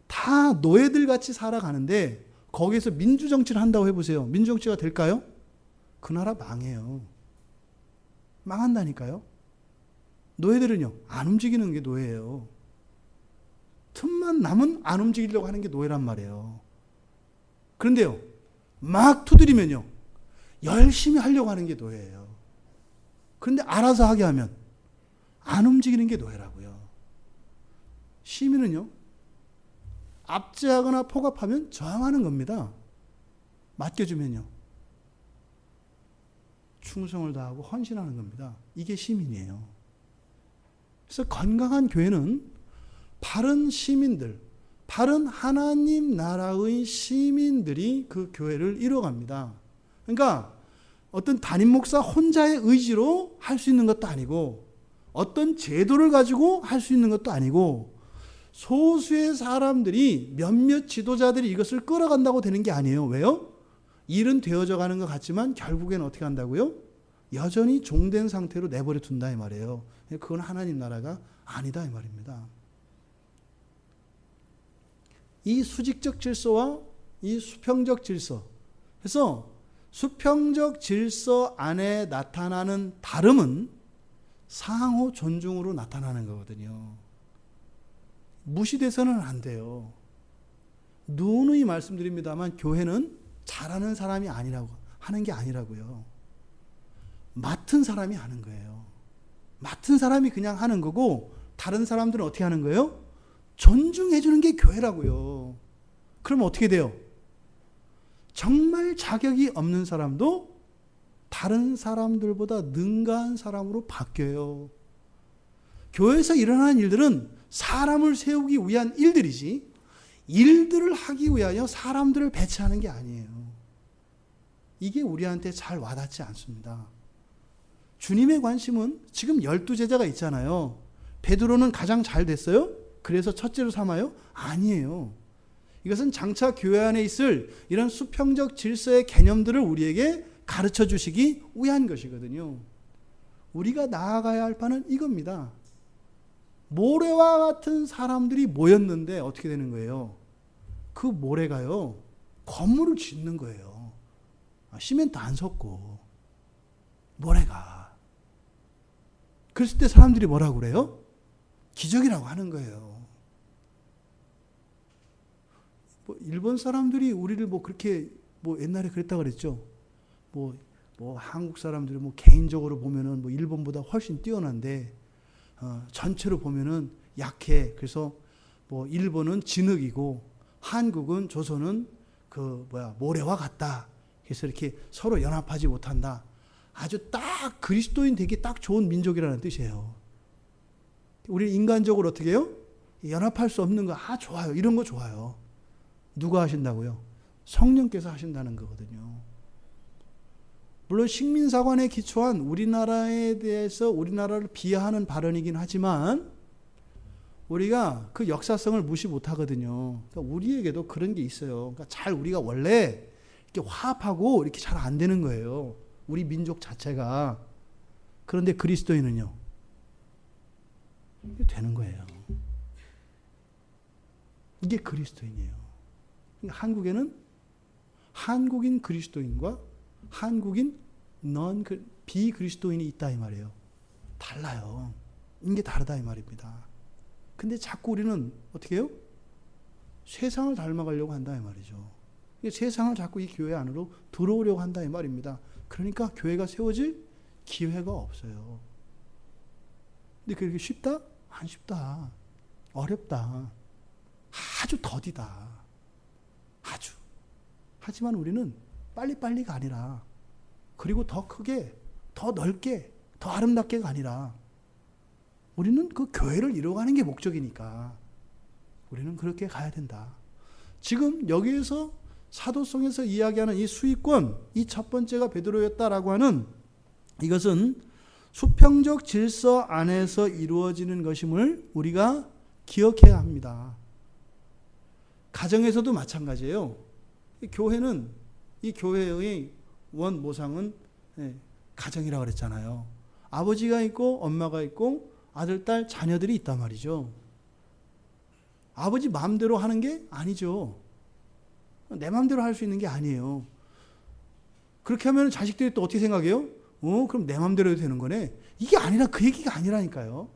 다 노예들 같이 살아가는데 거기에서 민주정치를 한다고 해보세요. 민주정치가 될까요? 그 나라 망해요. 망한다니까요. 노예들은요, 안 움직이는 게 노예예요. 틈만 나면 안 움직이려고 하는 게 노예란 말이에요. 그런데요, 막 두드리면요, 열심히 하려고 하는 게 노예예요. 그런데 알아서 하게 하면 안 움직이는 게 노예라고요. 시민은요, 압제하거나 포갑하면 저항하는 겁니다. 맡겨주면요, 충성을 다하고 헌신하는 겁니다. 이게 시민이에요. 그래서 건강한 교회는 바른 시민들, 바른 하나님 나라의 시민들이 그 교회를 이뤄갑니다. 그러니까 어떤 담임 목사 혼자의 의지로 할 수 있는 것도 아니고 어떤 제도를 가지고 할 수 있는 것도 아니고 소수의 사람들이 몇몇 지도자들이 이것을 끌어간다고 되는 게 아니에요. 왜요? 일은 되어져 가는 것 같지만 결국에는 어떻게 한다고요? 여전히 종된 상태로 내버려 둔다 이 말이에요. 그건 하나님 나라가 아니다 이 말입니다. 이 수직적 질서와 이 수평적 질서, 그래서 수평적 질서 안에 나타나는 다름은 상호 존중으로 나타나는 거거든요. 무시돼서는 안 돼요. 누누이 말씀드립니다만 교회는 잘하는 사람이 아니라고 하는 게 아니라고요. 맡은 사람이 하는 거예요. 맡은 사람이 그냥 하는 거고 다른 사람들은 어떻게 하는 거예요? 존중해 주는 게 교회라고요. 그럼 어떻게 돼요? 정말 자격이 없는 사람도 다른 사람들보다 능가한 사람으로 바뀌어요. 교회에서 일어나는 일들은 사람을 세우기 위한 일들이지 일들을 하기 위하여 사람들을 배치하는 게 아니에요. 이게 우리한테 잘 와닿지 않습니다. 주님의 관심은 지금 12제자가 있잖아요. 베드로는 가장 잘 됐어요? 그래서 첫째로 삼아요? 아니에요. 이것은 장차 교회 안에 있을 이런 수평적 질서의 개념들을 우리에게 가르쳐 주시기 위한 것이거든요. 우리가 나아가야 할 바는 이겁니다. 모래와 같은 사람들이 모였는데 어떻게 되는 거예요? 그 모래가요, 건물을 짓는 거예요. 시멘트 안 섞고, 모래가. 그랬을 때 사람들이 뭐라고 그래요? 기적이라고 하는 거예요. 일본 사람들이 우리를 그렇게 옛날에 그랬다 그랬죠. 한국 사람들이 개인적으로 보면은 일본보다 훨씬 뛰어난데, 전체로 보면은 약해. 그래서 일본은 진흙이고 한국은 조선은 모래와 같다. 그래서 이렇게 서로 연합하지 못한다. 아주 딱 그리스도인 되기 딱 좋은 민족이라는 뜻이에요. 우리 인간적으로 어떻게 해요? 연합할 수 없는 거, 좋아요. 이런 거 좋아요. 누가 하신다고요? 성령께서 하신다는 거거든요. 물론 식민사관에 기초한 우리나라에 대해서 우리나라를 비하하는 발언이긴 하지만 우리가 그 역사성을 무시 못하거든요. 그러니까 우리에게도 그런 게 있어요. 그러니까 우리가 원래 이렇게 화합하고 이렇게 잘 안 되는 거예요. 우리 민족 자체가. 그런데 그리스도인은요, 이게 되는 거예요. 이게 그리스도인이에요. 그러니까 한국에는 한국인 그리스도인과 한국인 비그리스도인이 있다 이 말이에요. 달라요. 이게 다르다 이 말입니다. 근데 자꾸 우리는 어떻게 해요? 세상을 닮아가려고 한다 이 말이죠. 세상을 자꾸 이 교회 안으로 들어오려고 한다 이 말입니다. 그러니까 교회가 세워질 기회가 없어요. 근데 그게 쉽다? 안 쉽다. 어렵다. 아주 더디다. 아주. 하지만 우리는 빨리빨리가 아니라, 그리고 더 크게, 더 넓게, 더 아름답게가 아니라 우리는 그 교회를 이루어가는 게 목적이니까 우리는 그렇게 가야 된다. 지금 여기에서 사도성에서 이야기하는 이 수익권, 이 첫 번째가 베드로였다라고 하는 이것은 수평적 질서 안에서 이루어지는 것임을 우리가 기억해야 합니다. 가정에서도 마찬가지예요. 교회는, 이 교회의 원 모상은 가정이라고 그랬잖아요. 아버지가 있고 엄마가 있고 아들, 딸, 자녀들이 있단 말이죠. 아버지 마음대로 하는 게 아니죠. 내 마음대로 할 수 있는 게 아니에요. 그렇게 하면 자식들이 또 어떻게 생각해요? 그럼 내 마음대로 해도 되는 거네. 이게 아니라, 그 얘기가 아니라니까요.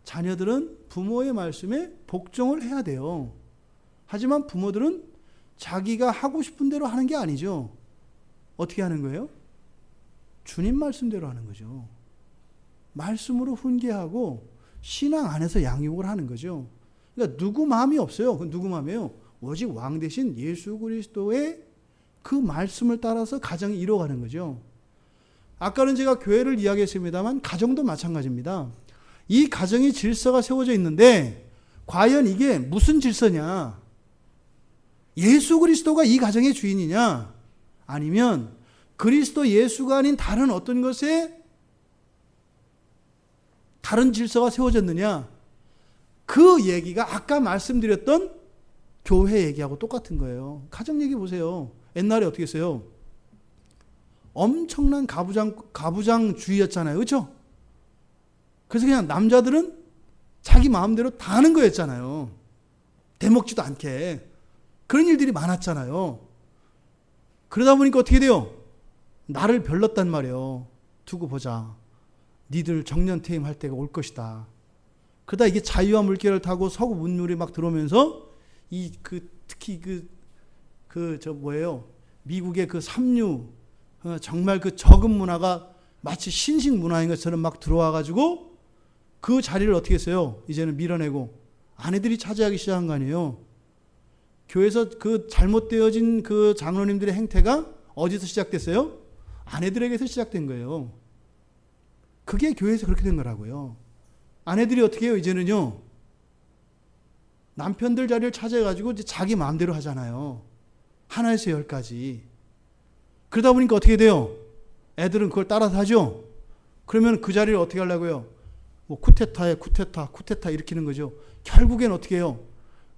자녀들은 부모의 말씀에 복종을 해야 돼요. 하지만 부모들은 자기가 하고 싶은 대로 하는 게 아니죠. 어떻게 하는 거예요? 주님 말씀대로 하는 거죠. 말씀으로 훈계하고 신앙 안에서 양육을 하는 거죠. 그러니까 누구 마음이 없어요. 그건 누구 마음이에요? 오직 왕 대신 예수 그리스도의 그 말씀을 따라서 가정이 이루어가는 거죠. 아까는 제가 교회를 이야기했습니다만 가정도 마찬가지입니다. 이 가정의 질서가 세워져 있는데 과연 이게 무슨 질서냐? 예수 그리스도가 이 가정의 주인이냐? 아니면 그리스도 예수가 아닌 다른 어떤 것에 다른 질서가 세워졌느냐? 그 얘기가 아까 말씀드렸던 교회 얘기하고 똑같은 거예요. 가정 얘기 보세요. 옛날에 어떻게 했어요? 엄청난 가부장주의였잖아요. 그렇죠? 그래서 그냥 남자들은 자기 마음대로 다 하는 거였잖아요. 대먹지도 않게. 그런 일들이 많았잖아요. 그러다 보니까 어떻게 돼요? 나를 별렀단 말이에요. 두고 보자. 니들 정년퇴임 할 때가 올 것이다. 그러다 이게 자유와 물결을 타고 서구 문물이 막 들어오면서 특히 미국의 그 삼류, 정말 그 적은 문화가 마치 신식 문화인 것처럼 막 들어와 가지고 그 자리를 어떻게 했어요? 이제는 밀어내고 아내들이 차지하기 시작한 거 아니에요. 교회에서 그 잘못되어진 그 장로님들의 행태가 어디서 시작됐어요? 아내들에게서 시작된 거예요. 그게 교회에서 그렇게 된 거라고요. 아내들이 어떻게 해요? 이제는요, 남편들 자리를 차지해가지고 이제 자기 마음대로 하잖아요. 하나에서 열까지. 그러다 보니까 어떻게 돼요? 애들은 그걸 따라서 하죠? 그러면 그 자리를 어떻게 하려고요? 뭐 쿠데타에 쿠데타 일으키는 거죠. 결국엔 어떻게 해요?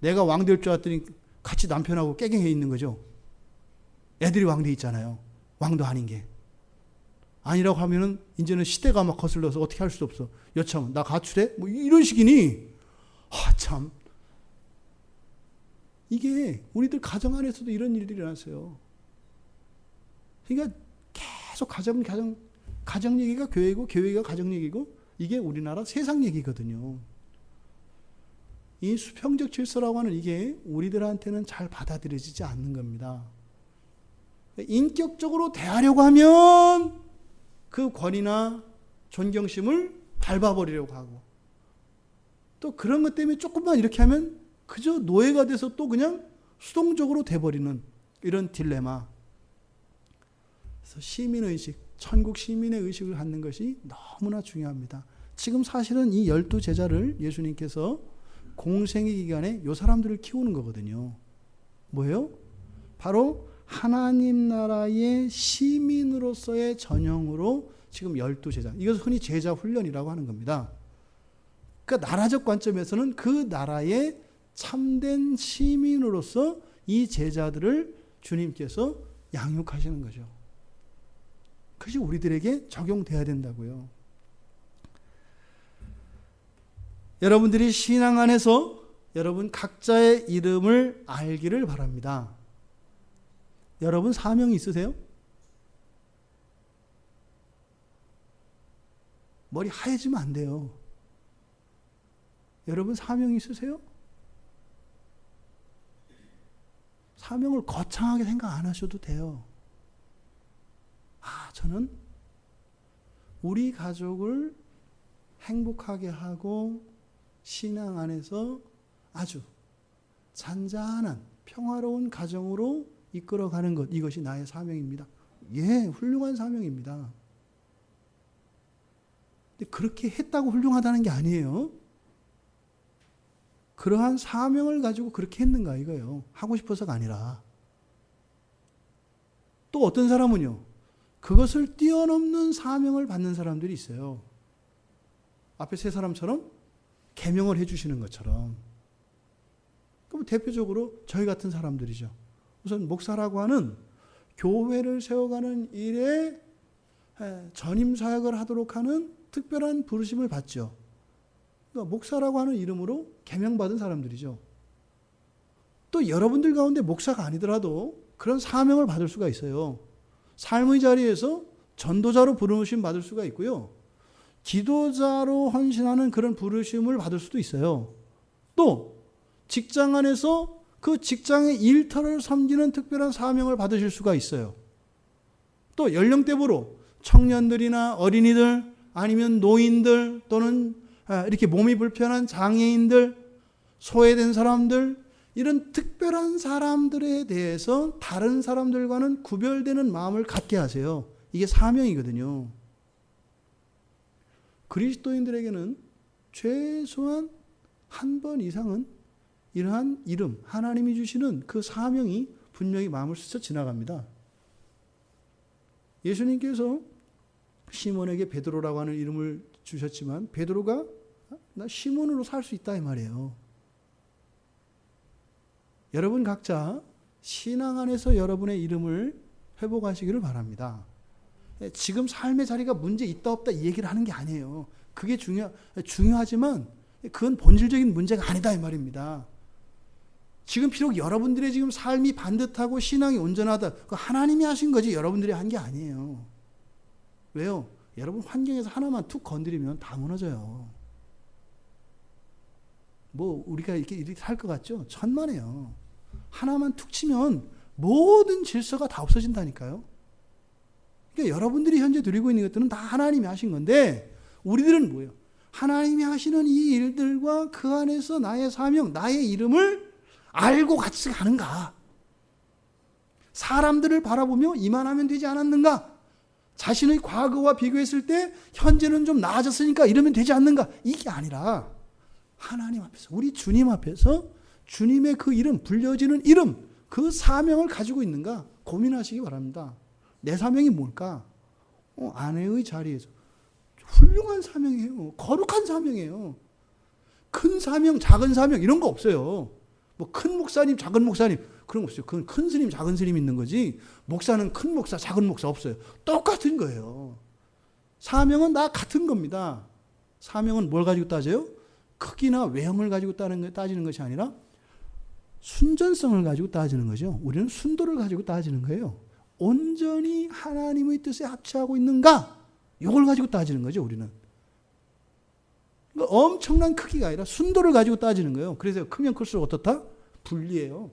내가 왕 될 줄 알았더니 같이 남편하고 깨갱해 있는 거죠. 애들이 왕 돼 있잖아요. 왕도 아닌 게. 아니라고 하면은 이제는 시대가 막 거슬러서 어떻게 할 수 없어. 여참 나 가출해? 뭐 이런 식이니. 참. 이게 우리들 가정 안에서도 이런 일들이 일어났어요. 그러니까 계속 가정 얘기가 교회고 교회가 가정 얘기고 이게 우리나라 세상 얘기거든요. 이 수평적 질서라고 하는 이게 우리들한테는 잘 받아들여지지 않는 겁니다. 인격적으로 대하려고 하면 그 권위나 존경심을 밟아버리려고 하고 또 그런 것 때문에 조금만 이렇게 하면 그저 노예가 돼서 또 그냥 수동적으로 돼버리는 이런 딜레마. 그래서 시민의식, 천국 시민의 의식을 갖는 것이 너무나 중요합니다. 지금 사실은 이 12제자를 예수님께서 공생의 기간에 이 사람들을 키우는 거거든요. 뭐예요? 바로 하나님 나라의 시민으로서의 전형으로 지금 12제자. 이것을 흔히 제자 훈련이라고 하는 겁니다. 그러니까 나라적 관점에서는 그 나라의 참된 시민으로서 이 제자들을 주님께서 양육하시는 거죠. 그것이 우리들에게 적용돼야 된다고요. 여러분들이 신앙 안에서 여러분 각자의 이름을 알기를 바랍니다. 여러분 사명이 있으세요? 머리 하얘지면 안 돼요. 여러분 사명이 있으세요? 사명을 거창하게 생각 안 하셔도 돼요. 저는 우리 가족을 행복하게 하고 신앙 안에서 아주 잔잔한 평화로운 가정으로 이끌어가는 것, 이것이 나의 사명입니다. 훌륭한 사명입니다. 근데 그렇게 했다고 훌륭하다는 게 아니에요. 그러한 사명을 가지고 그렇게 했는가 이거예요. 하고 싶어서가 아니라. 또 어떤 사람은요, 그것을 뛰어넘는 사명을 받는 사람들이 있어요. 앞에 세 사람처럼 계명을 해주시는 것처럼. 그럼 대표적으로 저희 같은 사람들이죠. 우선 목사라고 하는 교회를 세워가는 일에 전임 사역을 하도록 하는 특별한 부르심을 받죠. 그러니까 목사라고 하는 이름으로 계명받은 사람들이죠. 또 여러분들 가운데 목사가 아니더라도 그런 사명을 받을 수가 있어요. 삶의 자리에서 전도자로 부르심 받을 수가 있고요. 기도자로 헌신하는 그런 부르심을 받을 수도 있어요. 또 직장 안에서 그 직장의 일터를 섬기는 특별한 사명을 받으실 수가 있어요. 또 연령대별로 청년들이나 어린이들 아니면 노인들 또는 이렇게 몸이 불편한 장애인들, 소외된 사람들, 이런 특별한 사람들에 대해서 다른 사람들과는 구별되는 마음을 갖게 하세요. 이게 사명이거든요. 그리스도인들에게는 최소한 한 번 이상은 이러한 이름, 하나님이 주시는 그 사명이 분명히 마음을 스쳐 지나갑니다. 예수님께서 시몬에게 베드로라고 하는 이름을 주셨지만 베드로가 나 시몬으로 살 수 있다 이 말이에요. 여러분 각자 신앙 안에서 여러분의 이름을 회복하시기를 바랍니다. 지금 삶의 자리가 문제 있다 없다 이 얘기를 하는 게 아니에요. 그게 중요하지만 그건 본질적인 문제가 아니다 이 말입니다. 지금 비록 여러분들의 지금 삶이 반듯하고 신앙이 온전하다. 그 하나님이 하신 거지 여러분들이 한 게 아니에요. 왜요? 여러분 환경에서 하나만 툭 건드리면 다 무너져요. 뭐 우리가 이렇게 살 것 같죠? 천만에요. 하나만 툭 치면 모든 질서가 다 없어진다니까요. 그러니까 여러분들이 현재 누리고 있는 것들은 다 하나님이 하신 건데 우리들은 뭐예요? 하나님이 하시는 이 일들과 그 안에서 나의 사명, 나의 이름을 알고 같이 가는가? 사람들을 바라보며 이만하면 되지 않았는가? 자신의 과거와 비교했을 때 현재는 좀 나아졌으니까 이러면 되지 않는가? 이게 아니라 하나님 앞에서, 우리 주님 앞에서 주님의 그 이름, 불려지는 이름, 그 사명을 가지고 있는가 고민하시기 바랍니다. 내 사명이 뭘까? 아내의 자리에서 훌륭한 사명이에요. 거룩한 사명이에요. 큰 사명, 작은 사명 이런 거 없어요. 뭐 큰 목사님, 작은 목사님 그런 거 없어요. 그건 큰 스님, 작은 스님 있는 거지. 목사는 큰 목사, 작은 목사 없어요. 똑같은 거예요. 사명은 다 같은 겁니다. 사명은 뭘 가지고 따져요? 크기나 외형을 가지고 따지는 것이 아니라 순전성을 가지고 따지는 거죠. 우리는 순도를 가지고 따지는 거예요. 온전히 하나님의 뜻에 합치하고 있는가? 이걸 가지고 따지는 거죠, 우리는. 그러니까 엄청난 크기가 아니라 순도를 가지고 따지는 거예요. 그래서 크면 클수록 어떻다? 불리해요.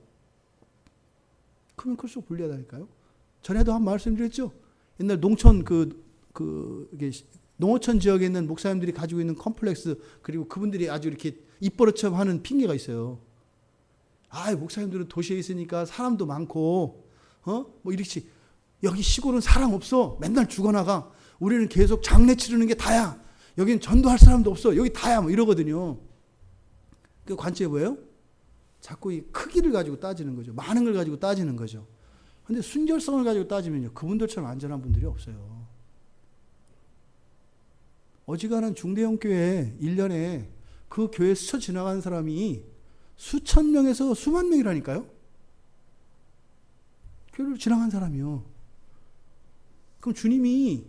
크면 클수록 불리하다니까요. 전에도 한 말씀드렸죠. 옛날 농촌 농어촌 지역에 있는 목사님들이 가지고 있는 컴플렉스, 그리고 그분들이 아주 이렇게 입버릇처럼 하는 핑계가 있어요. 목사님들은 도시에 있으니까 사람도 많고, 뭐 이렇지. 여기 시골은 사람 없어. 맨날 죽어나가. 우리는 계속 장례 치르는 게 다야. 여긴 전도할 사람도 없어. 여기 다야. 뭐 이러거든요. 그 관점이 뭐예요? 자꾸 이 크기를 가지고 따지는 거죠. 많은 걸 가지고 따지는 거죠. 근데 순결성을 가지고 따지면요, 그분들처럼 안전한 분들이 없어요. 어지간한 중대형 교회 1년에 그 교회 스쳐 지나가는 사람이 수천 명에서 수만 명이라니까요. 교회를 지나간 사람이요. 그럼 주님이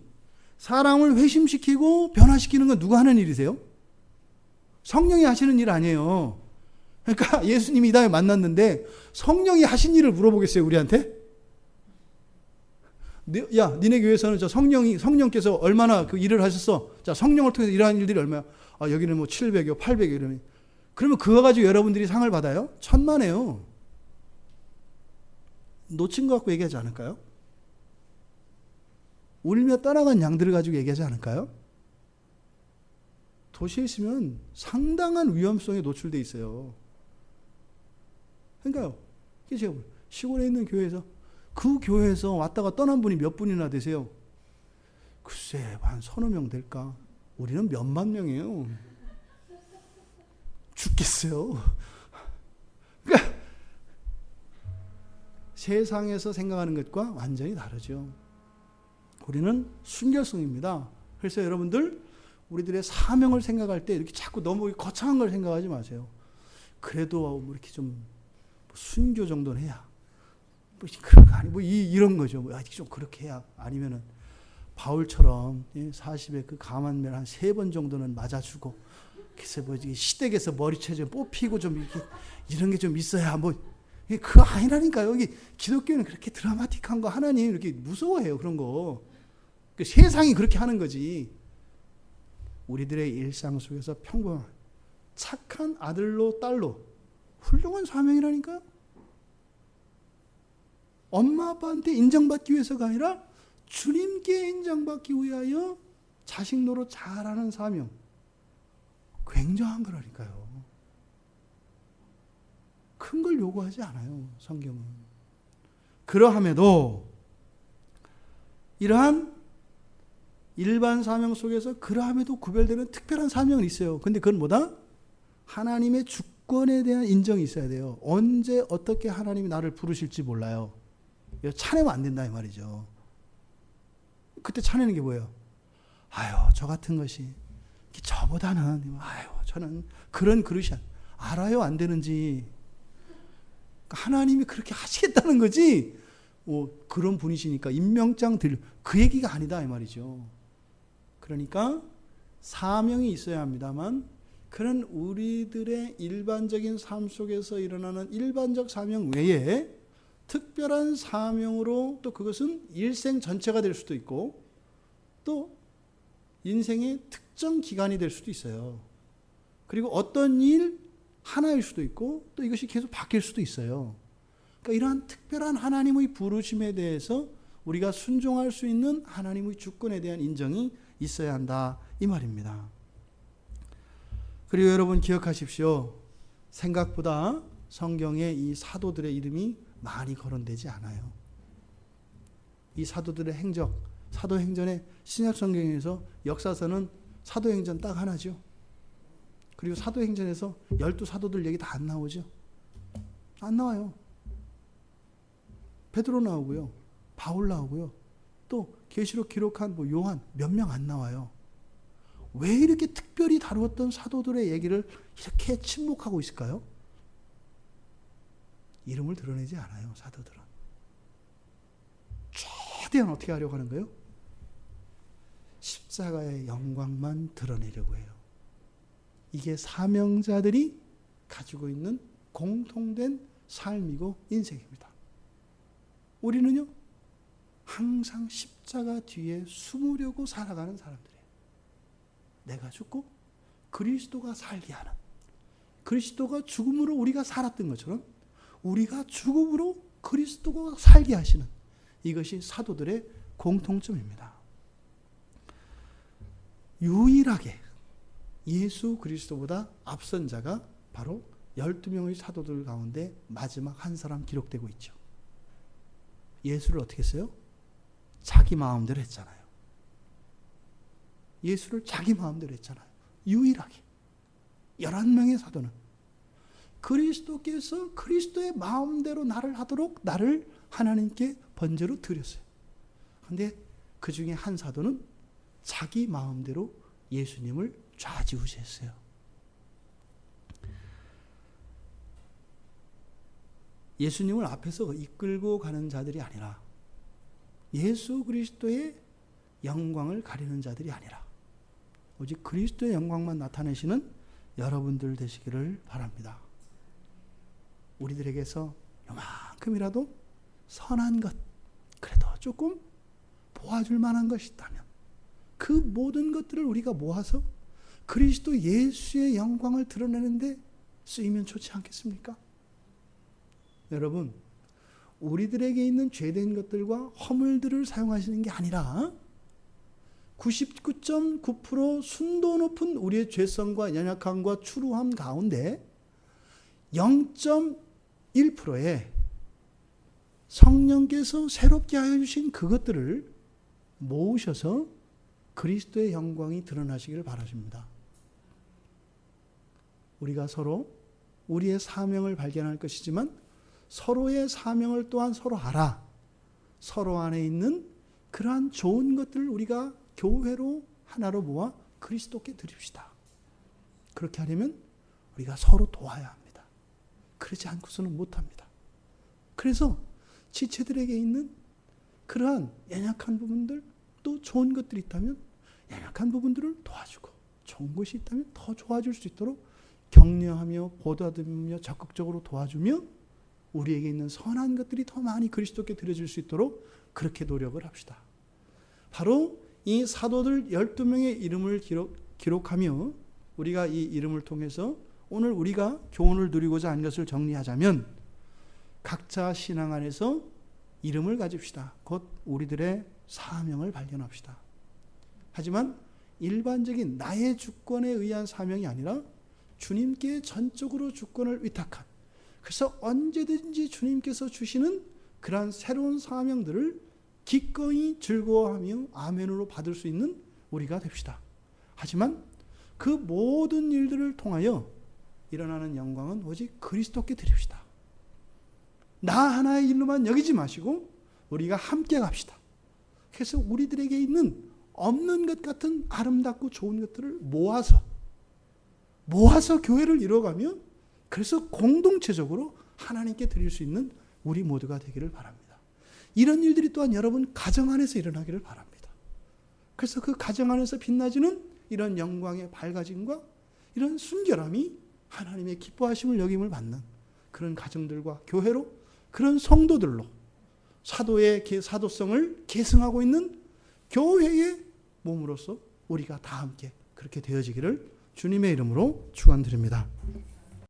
사람을 회심시키고 변화시키는 건 누가 하는 일이세요? 성령이 하시는 일 아니에요. 그러니까 예수님이 이 다음에 만났는데 성령이 하신 일을 물어보겠어요, 우리한테? 야, 니네 교회에서는 성령께서 얼마나 그 일을 하셨어? 자, 성령을 통해서 일하는 일들이 얼마야? 여기는 뭐 700여, 800여 이러면. 그러면 그거 가지고 여러분들이 상을 받아요? 천만에요. 놓친 것 갖고 얘기하지 않을까요? 울며 떠나간 양들을 가지고 얘기하지 않을까요? 도시에 있으면 상당한 위험성에 노출돼 있어요. 그러니까요. 제가 시골에 있는 교회에서 그 교회에서 왔다가 떠난 분이 몇 분이나 되세요? 글쎄, 한 서너 명 될까? 우리는 몇만 명이에요. 죽겠어요. 그러니까 세상에서 생각하는 것과 완전히 다르죠. 우리는 순결성입니다. 그래서 여러분들, 우리들의 사명을 생각할 때 이렇게 자꾸 너무 거창한 걸 생각하지 마세요. 그래도 뭐 이렇게 좀 순교 정도는 해야. 뭐 그런 거 아니, 뭐 이런 거죠. 좀 그렇게 해야. 아니면은 바울처럼 40에 그 감한면 한 3번 정도는 맞아주고, 그래서 뭐 시댁에서 머리채 좀 뽑히고 좀 이렇게 이런 게 좀 있어야 뭐 그거 아니라니까요. 여기 기독교는 그렇게 드라마틱한 거 하나님 이렇게 무서워해요. 그런 거. 세상이 그렇게 하는 거지. 우리들의 일상 속에서 평범한 착한 아들로 딸로 훌륭한 사명이라니까요. 엄마 아빠한테 인정받기 위해서가 아니라 주님께 인정받기 위하여 자식 노릇 잘하는 사명. 굉장한 거라니까요. 큰 걸 요구하지 않아요, 성경은. 그러함에도 이러한 일반 사명 속에서 그러함에도 구별되는 특별한 사명은 있어요. 근데 그건 뭐다? 하나님의 주권에 대한 인정이 있어야 돼요. 언제 어떻게 하나님이 나를 부르실지 몰라요. 차내면 안 된다 이 말이죠. 그때 차내는 게 뭐예요? 저 같은 것이 저보다는 저는 그런 그릇이 알아요, 안 되는지. 하나님이 그렇게 하시겠다는 거지. 그런 분이시니까 임명장 드릴 그 얘기가 아니다 이 말이죠. 그러니까 사명이 있어야 합니다만, 그런 우리들의 일반적인 삶 속에서 일어나는 일반적 사명 외에 특별한 사명으로, 또 그것은 일생 전체가 될 수도 있고, 또 인생의 특정 기간이 될 수도 있어요. 그리고 어떤 일 하나일 수도 있고 또 이것이 계속 바뀔 수도 있어요. 그러니까 이러한 특별한 하나님의 부르심에 대해서 우리가 순종할 수 있는 하나님의 주권에 대한 인정이 있어야 한다 이 말입니다. 그리고 여러분 기억하십시오. 생각보다 성경에 이 사도들의 이름이 많이 거론되지 않아요. 이 사도들의 행적, 사도행전의 신약 성경에서 역사서는 사도행전 딱 하나죠. 그리고 사도행전에서 12사도들 얘기 다 안 나오죠. 안 나와요. 베드로 나오고요. 바울 나오고요. 또 계시록 기록한 요한 몇 명 안 나와요. 왜 이렇게 특별히 다루었던 사도들의 얘기를 이렇게 침묵하고 있을까요? 이름을 드러내지 않아요. 사도들은. 최대한 어떻게 하려고 하는 거예요? 십자가의 영광만 드러내려고 해요. 이게 사명자들이 가지고 있는 공통된 삶이고 인생입니다. 우리는요, 항상 십자가 뒤에 숨으려고 살아가는 사람들이에요. 내가 죽고 그리스도가 살게 하는, 그리스도가 죽음으로 우리가 살았던 것처럼 우리가 죽음으로 그리스도가 살게 하시는, 이것이 사도들의 공통점입니다. 유일하게 예수 그리스도보다 앞선 자가 바로 12명의 사도들 가운데 마지막 한 사람 기록되고 있죠. 예수를 어떻게 했어요? 자기 마음대로 했잖아요. 예수를 자기 마음대로 했잖아요. 유일하게 11명의 사도는 그리스도께서 그리스도의 마음대로 나를 하도록 나를 하나님께 번제로 드렸어요. 그런데 그 중에 한 사도는 자기 마음대로 예수님을 좌지우지했어요. 예수님을 앞에서 이끌고 가는 자들이 아니라 예수 그리스도의 영광을 가리는 자들이 아니라 오직 그리스도의 영광만 나타내시는 여러분들 되시기를 바랍니다. 우리들에게서 요만큼이라도 선한 것, 그래도 조금 보아줄 만한 것이 있다면 그 모든 것들을 우리가 모아서 그리스도 예수의 영광을 드러내는데 쓰이면 좋지 않겠습니까? 여러분, 우리들에게 있는 죄된 것들과 허물들을 사용하시는 게 아니라 99.9% 순도 높은 우리의 죄성과 연약함과 추루함 가운데 0.1%의 성령께서 새롭게 하여 주신 그것들을 모으셔서 그리스도의 영광이 드러나시기를 바라십니다. 우리가 서로 우리의 사명을 발견할 것이지만 서로의 사명을 또한 서로 알아 서로 안에 있는 그러한 좋은 것들을 우리가 교회로 하나로 모아 그리스도께 드립시다. 그렇게 하려면 우리가 서로 도와야 합니다. 그러지 않고서는 못합니다. 그래서 지체들에게 있는 그러한 연약한 부분들, 또 좋은 것들이 있다면 연약한 부분들을 도와주고, 좋은 것이 있다면 더 좋아질 수 있도록 격려하며 보다듬으며 적극적으로 도와주며 우리에게 있는 선한 것들이 더 많이 그리스도께 드려질 수 있도록 그렇게 노력을 합시다. 바로 이 사도들 12명의 이름을 기록하며 우리가 이 이름을 통해서 오늘 우리가 교훈을 누리고자 하는 것을 정리하자면 각자 신앙 안에서 이름을 가집시다. 곧 우리들의 사명을 발견합시다. 하지만 일반적인 나의 주권에 의한 사명이 아니라 주님께 전적으로 주권을 위탁한, 그래서 언제든지 주님께서 주시는 그러한 새로운 사명들을 기꺼이 즐거워하며 아멘으로 받을 수 있는 우리가 됩시다. 하지만 그 모든 일들을 통하여 일어나는 영광은 오직 그리스도께 드립시다. 나 하나의 일로만 여기지 마시고 우리가 함께 갑시다. 그래서 우리들에게 있는 없는 것 같은 아름답고 좋은 것들을 모아서 교회를 이뤄가며 그래서 공동체적으로 하나님께 드릴 수 있는 우리 모두가 되기를 바랍니다. 이런 일들이 또한 여러분 가정 안에서 일어나기를 바랍니다. 그래서 그 가정 안에서 빛나지는 이런 영광의 밝아짐과 이런 순결함이 하나님의 기뻐하심을 여김을 받는 그런 가정들과 교회로, 그런 성도들로 사도의 사도성을 계승하고 있는 교회의 몸으로서 우리가 다 함께 그렇게 되어지기를 주님의 이름으로 축원드립니다.